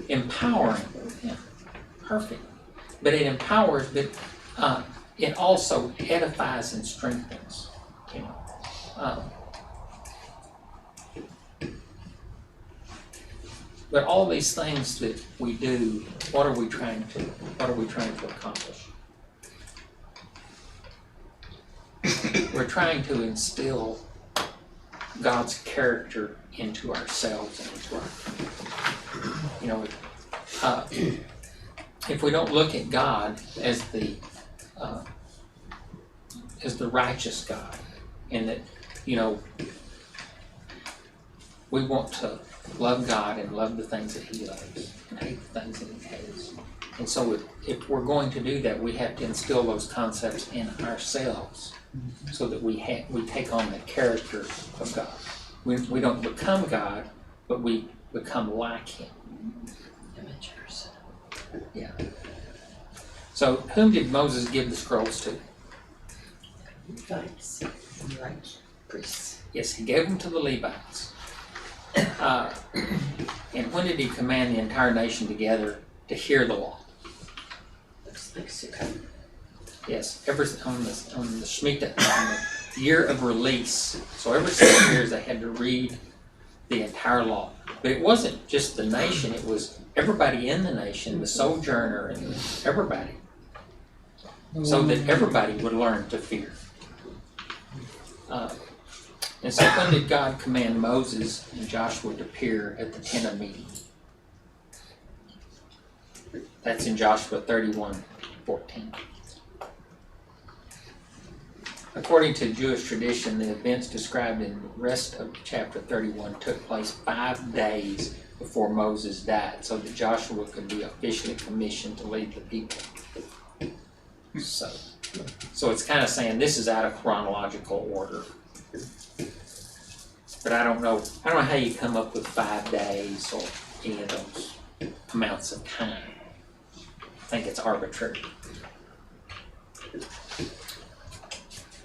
Empowering. Yeah, perfect. But it empowers, but it also edifies and strengthens. But all these things that we do, what are we trying to accomplish? we're trying to instill God's character into ourselves and into our, if we don't look at God as the righteous God, and that, we want to love God and love the things that He loves and hate the things that He hates. And so if we're going to do that, we have to instill those concepts in ourselves so that we take on the character of God. We don't become God, but we become like Him. Imagers. Yeah. So whom did Moses give the scrolls to? Levites. Right. Priests. Yes, he gave them to the Levites. And when did he command the entire nation together to hear the law? Looks like Sukkot. Yes, on the Shemitah, on the year of release. So every 7 years they had to read the entire law. But it wasn't just the nation, it was everybody in the nation, the sojourner, and everybody. So that everybody would learn to fear. And so when did God command Moses and Joshua to appear at the tent of meeting? That's in Joshua 31:14. According to Jewish tradition, the events described in the rest of chapter 31 took place 5 days before Moses died, so that Joshua could be officially commissioned to lead the people. So it's kind of saying this is out of chronological order. But I don't know how you come up with 5 days or any of those amounts of time. I think it's arbitrary.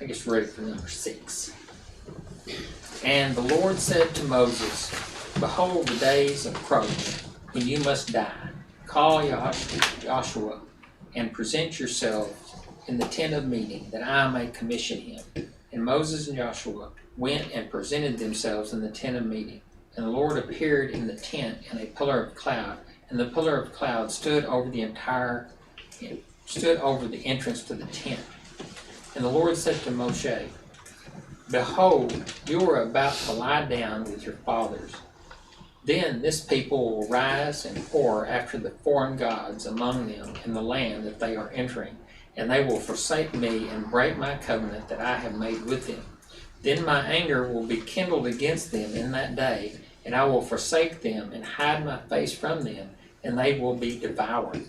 I guess we're ready for number 6. And the Lord said to Moses, behold, the days approach when you must die. Call Joshua and present yourselves in the tent of meeting, that I may commission him. And Moses and Joshua went and presented themselves in the tent of meeting. And the Lord appeared in the tent in a pillar of cloud, and the pillar of cloud stood over the entrance to the tent. And the Lord said to Moshe, behold, you are about to lie down with your fathers. Then this people will rise and whore after the foreign gods among them in the land that they are entering, and they will forsake me and break my covenant that I have made with them. Then my anger will be kindled against them in that day, and I will forsake them and hide my face from them, and they will be devoured.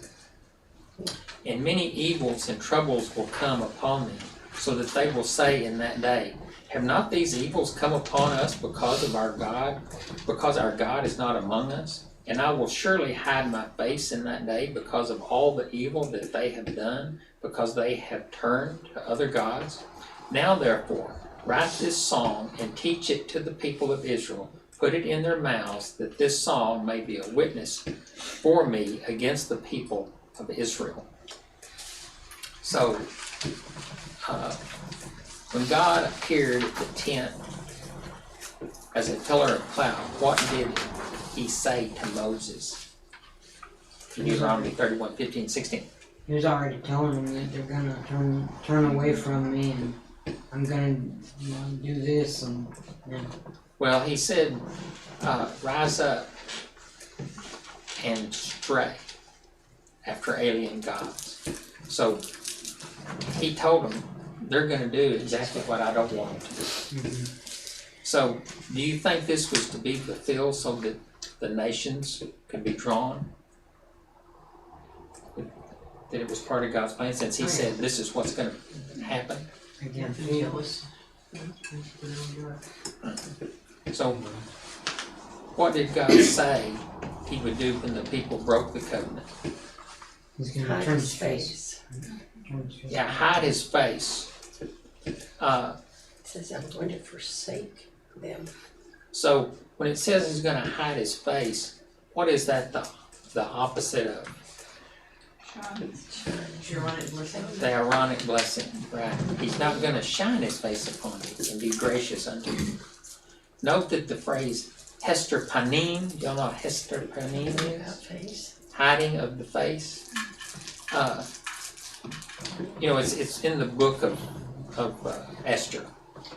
And many evils and troubles will come upon them, so that they will say in that day, have not these evils come upon us because of our God, because our God is not among us? And I will surely hide my face in that day because of all the evil that they have done, because they have turned to other gods. Now therefore, write this song and teach it to the people of Israel. Put it in their mouths, that this song may be a witness for me against the people of Israel. So, when God appeared at the tent as a pillar of cloud, what did he say to Moses? In Deuteronomy 31:15-16. He was already telling them that they're gonna turn away from me, and I'm gonna do this and. Well, he said, rise up and stray after alien gods. So he told them they're going to do exactly what I don't want them to do. Mm-hmm. So do you think this was to be fulfilled so that the nations could be drawn? That it was part of God's plan, since he said this is what's going to happen? Again, jealous. So what did God say he would do when the people broke the covenant? he's gonna Hide turn his face. Yeah, hide his face. It says, I'm going to forsake them. So when it says he's going to hide his face, what is that the opposite of? The ironic blessing, right? He's not going to shine his face upon you and be gracious unto you. Note that the phrase hester panim, y'all know what hester panim is? Face. Hiding of the face. It's in the book of Esther.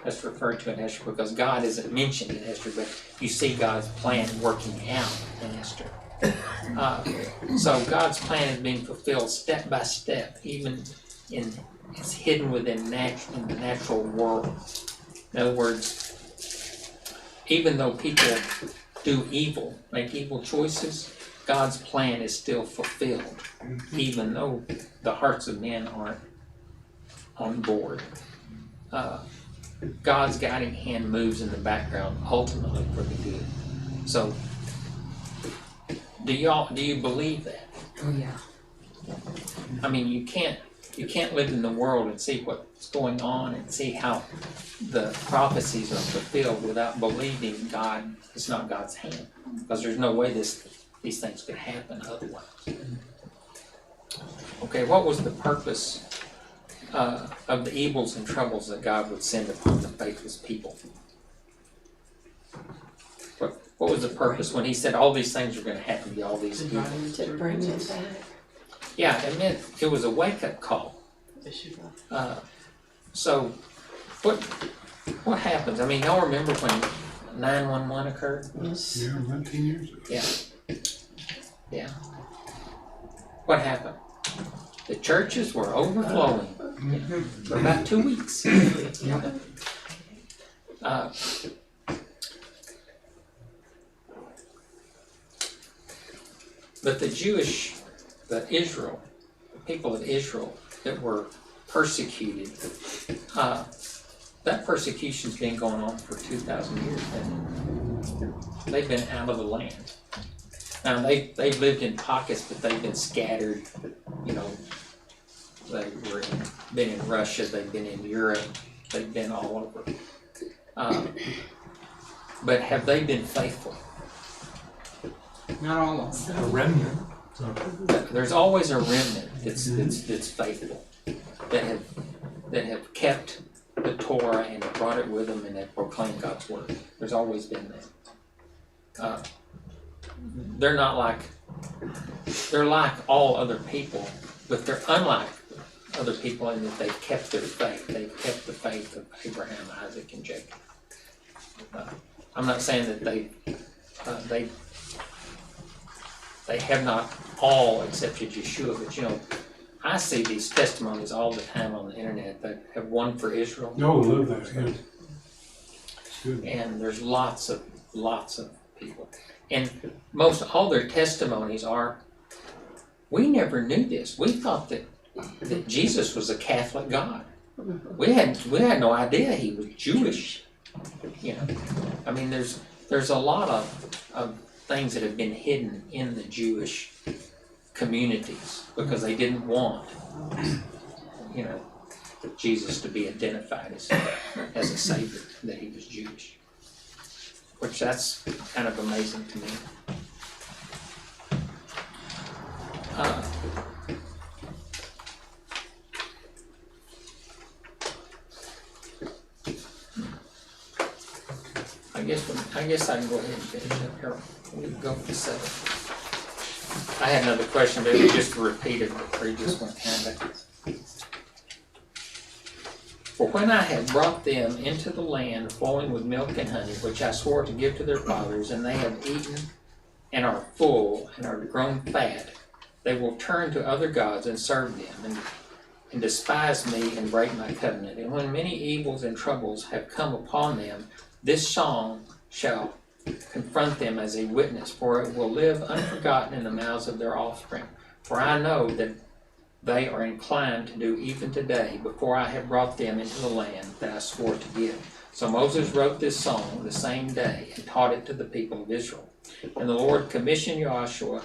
That's referred to in Esther because God isn't mentioned in Esther, but you see God's plan working out in Esther. So God's plan is being fulfilled step by step, even it's hidden within in the natural world. In other words, even though people do evil, make evil choices, God's plan is still fulfilled, even though the hearts of men aren't on board. God's guiding hand moves in the background ultimately for the good. So, do you believe that? Oh yeah. I mean, you can't live in the world and see what's going on and see how the prophecies are fulfilled without believing God. It's not God's hand, because there's no way these things could happen otherwise. Okay, what was the purpose of the evils and troubles that God would send upon the faithless people? What was the purpose when he said all these things are going to happen to you, all these evils? To bring it back. Yeah, it meant it was a wake-up call. So, what happens? I mean, y'all remember when 911 occurred? Yes. Yeah, 19 years ago. Yeah. What happened? The churches were overflowing for about 2 weeks. But the people of Israel that were persecuted, that persecution's been going on for 2,000 years, and they've been out of the land. Now they've lived in pockets, but they've been scattered. You know, been in Russia, they've been in Europe, they've been all over. But have they been faithful? Not all of them. A remnant. There's always a remnant that's faithful, that have kept the Torah and have brought it with them and have proclaimed God's word. There's always been that. They're like all other people, but they're unlike other people in that they've kept their faith. They've kept the faith of Abraham, Isaac, and Jacob. I'm not saying that they have not all accepted Yeshua, but you know, I see these testimonies all the time on the internet that have won for Israel. Oh, I love that. Yeah. It's good. And there's lots of people. And most all their testimonies are, we never knew this. We thought that Jesus was a Catholic God. We had no idea he was Jewish. You know, I mean, there's a lot of things that have been hidden in the Jewish communities because they didn't want, you know, Jesus to be identified as a savior, that he was Jewish. Which that's kind of amazing to me. I guess I can go ahead and finish up here. We can go for 7. I had another question, but it was just a repeat of the previous one. For when I have brought them into the land flowing with milk and honey, which I swore to give to their fathers, and they have eaten and are full and are grown fat, they will turn to other gods and serve them, and despise me and break my covenant. And when many evils and troubles have come upon them, this song shall confront them as a witness, for it will live unforgotten in the mouths of their offspring. For I know that they are inclined to do even today, before I have brought them into the land that I swore to give. So Moses wrote this song the same day and taught it to the people of Israel. And the Lord commissioned Joshua,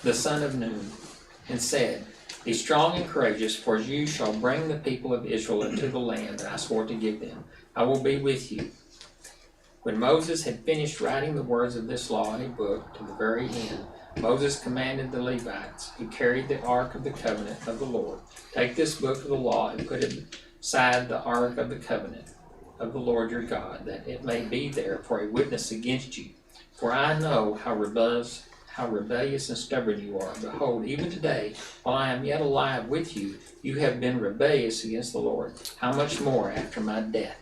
the son of Nun, and said, Be strong and courageous, for you shall bring the people of Israel into the land that I swore to give them. I will be with you. When Moses had finished writing the words of this law in a book to the very end, Moses commanded the Levites, who carried the ark of the covenant of the Lord, Take this book of the law and put it beside the ark of the covenant of the Lord your God, that it may be there for a witness against you. For I know how how rebellious and stubborn you are. Behold, even today, while I am yet alive with you, you have been rebellious against the Lord. How much more after my death?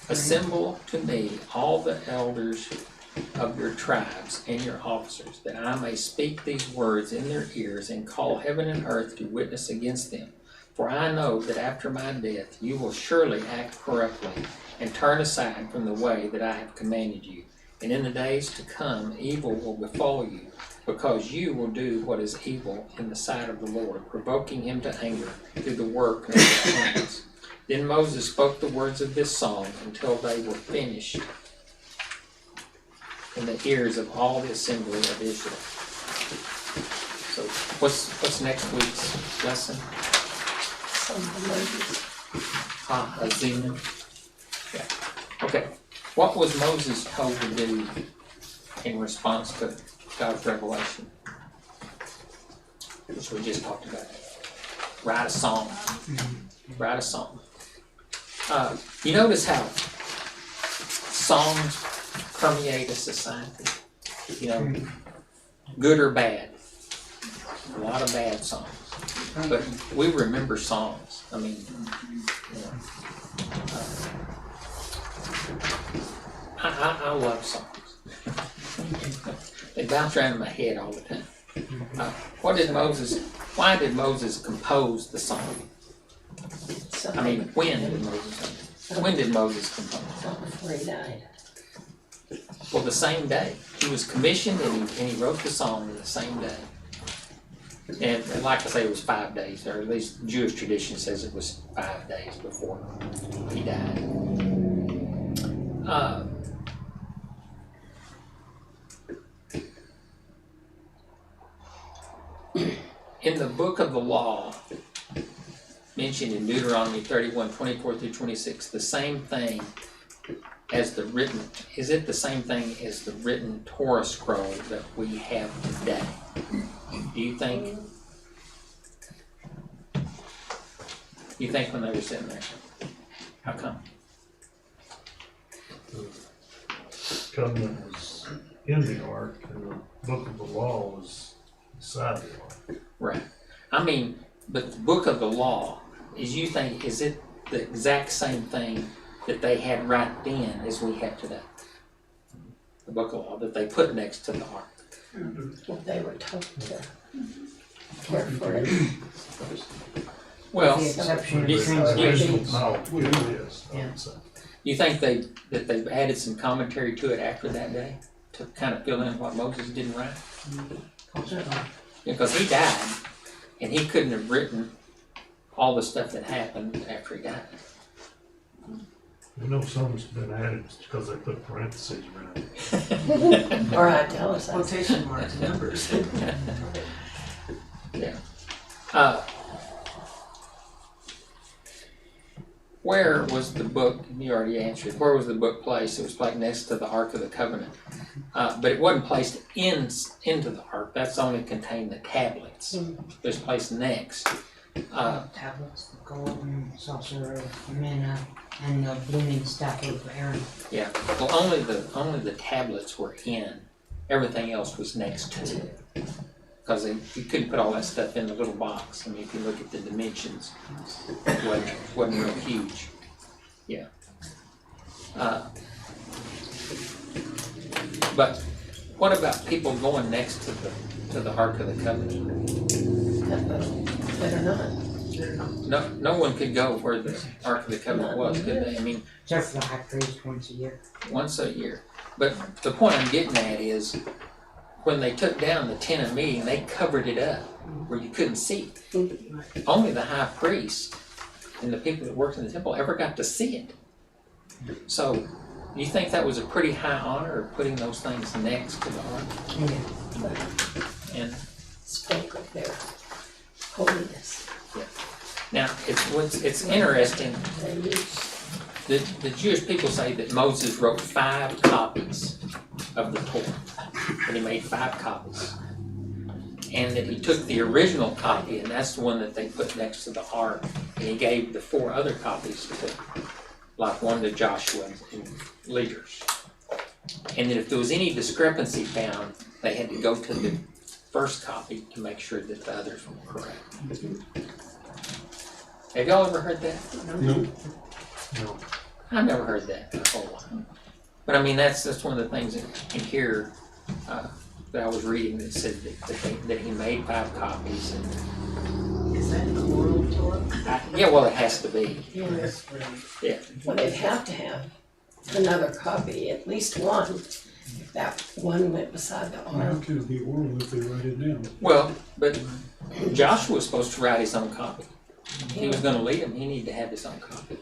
Assemble to me all the elders of your tribes and your officers, that I may speak these words in their ears and call heaven and earth to witness against them. For I know that after my death you will surely act corruptly and turn aside from the way that I have commanded you. And in the days to come evil will befall you, because you will do what is evil in the sight of the Lord, provoking him to anger through the work of your hands. Then Moses spoke the words of this song until they were finished in the ears of all the assembly of Israel. So what's next week's lesson? Azina. Yeah. Okay. What was Moses told to do in response to God's revelation? Which we just talked about. Write a song. Write a song. You notice how songs permeate a society? You know, good or bad. A lot of bad songs. But we remember songs. I mean, you know, I love songs. They bounce around in my head all the time. Why did Moses compose the song? I mean, when did Moses compose the song? Before he died. Well, the same day. He was commissioned and he wrote the song the same day. And like I say, it was 5 days, or at least Jewish tradition says it was 5 days before he died. In the book of the law, mentioned in Deuteronomy 31:24-26, the same thing as the written, is it the same thing as the written Torah scroll that we have today? Do you think? When they were sitting there? How come? The covenant was in the ark, and the book of the law was inside the ark. Right. I mean, but the book of the law, is it the exact same thing that they had right then as we have today? The book of law that they put next to the ark. Well, they were told to care for it. Well, The exception of you- translation. Yes, I would say. you think they've added some commentary to it after that day to kind of fill in what Moses didn't write? Because he died, and he couldn't have written all the stuff that happened after he died. You know, some's been added because they put parentheses around it. Or italicized. Quotation marks, numbers. Yeah. Where was the book? You already answered. Where was the book placed? It was placed next to the Ark of the Covenant, but it wasn't placed into the Ark. That's only contained the tablets. It was placed next. Tablets, the golden saucer of manna, and the blooming staff of Aaron. Yeah. Well, only the tablets were in. Everything else was next to it. Because you couldn't put all that stuff in the little box. I mean, if you look at the dimensions, it wasn't real huge. Yeah. But what about people going next to the Ark of the Covenant? Better not. No one could go where the Ark of the Covenant was, could they? I mean, Except for the high priest once a year. once a year. But the point I'm getting at is, when they took down the tent of meeting, they covered it up where you couldn't see it. Only the high priest and the people that worked in the temple ever got to see it. So, you think that was a pretty high honor of putting those things next to the ark? Yeah. And Spoke of their holiness. now it's interesting. They used. The Jewish people say that Moses wrote 5 copies of the Torah. And he made 5 copies. And that he took the original copy, and that's the one that they put next to the ark, and he gave the 4 other copies to, like one to Joshua and leaders. And that if there was any discrepancy found, they had to go to the first copy to make sure that the others were correct. Have y'all ever heard that? No. I've never heard that in a whole lot. But I mean, that's one of the things in here that I was reading that said that he made 5 copies. And Is that in the oral Torah? yeah, well, it has to be. Yes. Yeah. Well, they'd have to have another copy, at least one, if that one went beside the How oral. can it be oral if they write it down? Well, but Joshua was supposed to write his own copy. He was going to lead him. He needed to have his own copy.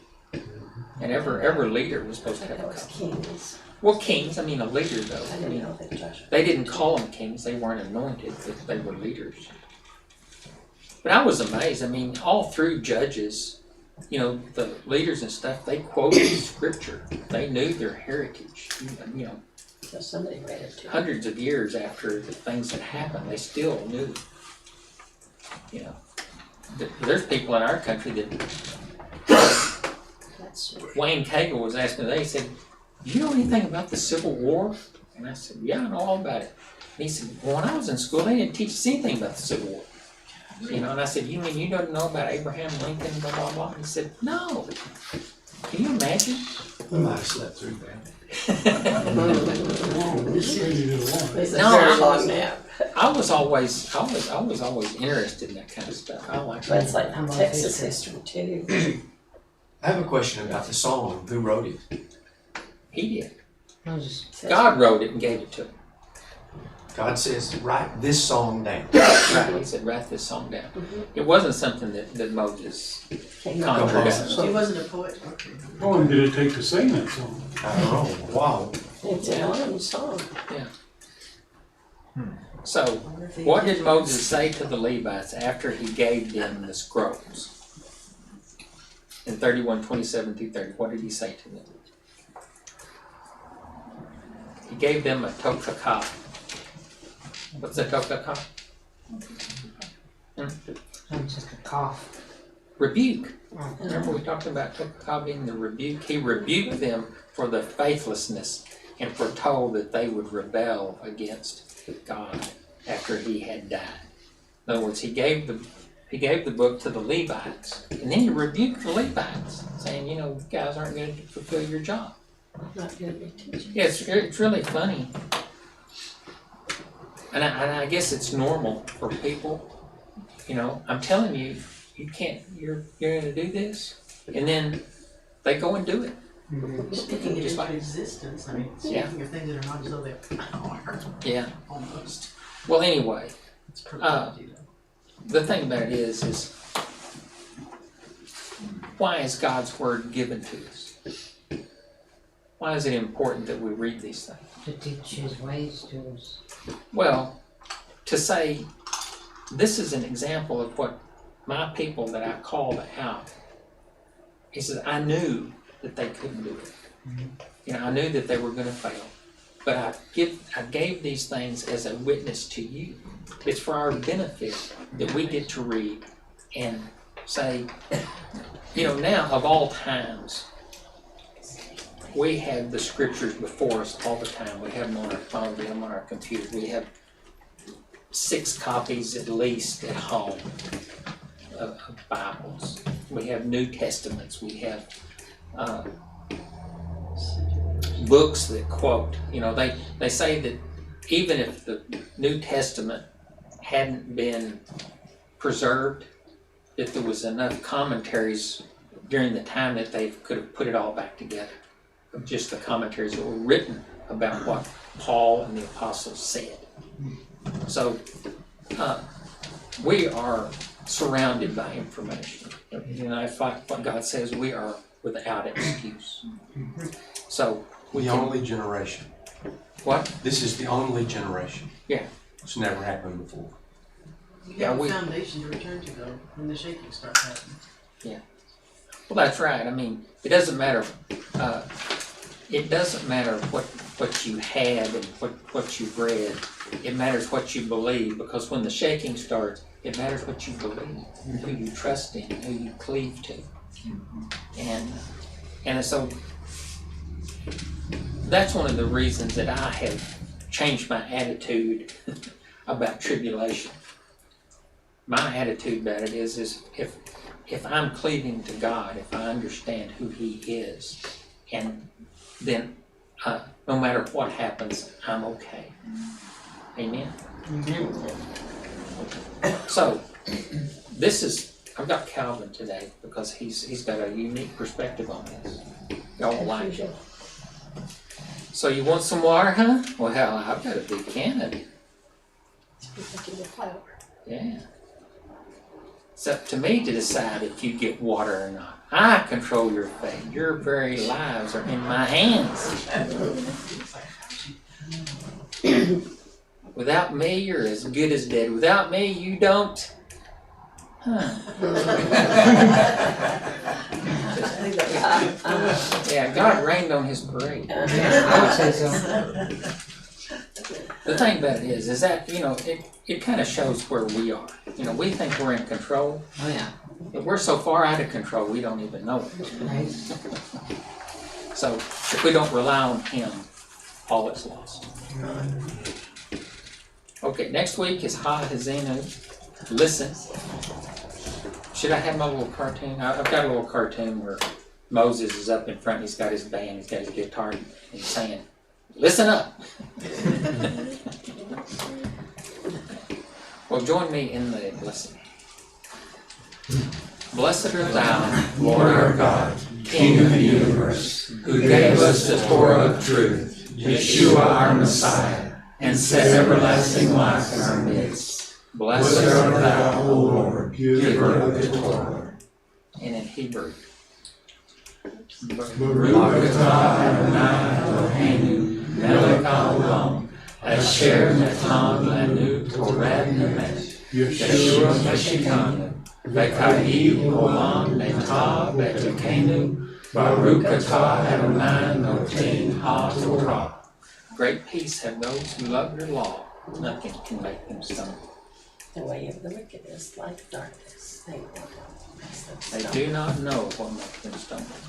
And every leader was supposed to have That a was copy. Kings. Well, kings, I mean, a leader though. I didn't know that Joshua. They didn't call them kings. They weren't anointed, but they were leaders. But I was amazed. I mean, all through Judges, you know, the leaders and stuff, they quoted scripture. They knew their heritage. You know, So somebody read it too. hundreds of years after the things that happened, they still knew. You know, there's people in our country that That's Wayne Cagle was asking me today. He said, "Do you know anything about the Civil War?" And I said, "Yeah, I know all about it." And he said, "Well, when I was in school, they didn't teach us anything about the Civil War." You know, and I said, "You mean you don't know about Abraham Lincoln, blah, blah, blah?" And he said, "No." Can you imagine? I might have slept through that. It's ready to launch. It's a No, very I long was- nap. I was always interested in that kind of stuff. I like But it's like How about Texas history? history too. I have a question about the song. Who wrote it? He did. I was just, God wrote it and gave it to him. God says, write this song down. Right. He said, "Write this song down." It wasn't something that Moses Came conjured up. up. He wasn't a poet? Okay. How long did it take to sing that song? I don't know. Wow. It's a long song. So, what did Moses say to the Levites after he gave them the scrolls? In 31:27-30, what did he say to them? He gave them a tokakah. What's a tokakah? I'm just a cough. Rebuke. Oh. Remember we talked about tokakah being the rebuke? He rebuked them for their faithlessness and foretold that they would rebel against God after he had died. In other words, he gave the book to the Levites, and then he rebuked the Levites, saying, "You know, you guys aren't going to fulfill your job." Not good at teaching. Yeah, it's really funny, and I guess it's normal for people. You know, I'm telling you, you can't. You're going to do this, and then they go and do it. Speaking it Just into like- existence, I mean, Yeah. speaking of things that are not as though they are, Yeah. almost. Well, anyway, It's prophecy though. the thing about it is why is God's word given to us? Why is it important that we read these things? To teach his ways to us. Well, to say, this is an example of what my people that I called out. He says, I knew that they couldn't do it. You know, I knew that they were going to fail. But I gave these things as a witness to you. It's for our benefit that we get to read and say, you know, now of all times, we have the scriptures before us all the time. We have them on our phone, we have them on our computer. We have 6 copies at least at home of Bibles. We have New Testaments. We have books that quote. You know, they say that even if the New Testament hadn't been preserved, that there was enough commentaries during the time that they could have put it all back together. Just the commentaries that were written about what Paul and the apostles said. So we are surrounded by information. You know, if like what God says, we are without excuse. So we The can, only generation. what? This is the only generation. Yeah. It's never happened before. You Yeah, have a we- foundation to return to though, when the shaking starts happening. Well, that's right. I mean, it doesn't matter. It doesn't matter what you had and what you've read. It matters what you believe, because when the shaking starts, it matters what you believe, who you trust in, who you cleave to, and so that's one of the reasons that I have changed my attitude about tribulation. My attitude about it is if I'm cleaving to God, if I understand who He is, and then no matter what happens, I'm okay. Amen? So, I've got Calvin today because he's got a unique perspective on this. Y'all will like it. So you want some water, huh? Well, hell, I've got a big can of it. Yeah. It's up to me to decide if you get water or not. I control your fate. Your very lives are in my hands. Without me, you're as good as dead. Without me, you don't. Yeah, God rained on His parade. I would say so. The thing about it is that, it kind of shows where we are. We think we're in control. Oh yeah. But we're so far out of control, we don't even know it. Right. So, if we don't rely on Him, all is lost. Okay, next week is Ha Hazinu. Listen. Should I have my little cartoon? I've got a little cartoon where Moses is up in front, he's got his band, he's got his guitar, and he's saying, "Listen up." Well, join me in the blessing. Blessed are thou, Lord our God, King of the universe, who gave us the Torah of truth, Yeshua our Messiah, and set everlasting life in our midst. Blessed Blessed are art thou, thou, O Lord, giver of the Torah. and in Hebrew. Baruch atah Adonai Eloheinu melech haolam, asher natan lanu Torah emet, Yeshua Meshikanu, v'kahi olam neta v'tekenu, Baruch atah Adonai noten ha-Torah. Great peace have those who love your law. Nothing can make them stumble. The way of the wicked is like darkness. They They do not know what makes them stumble.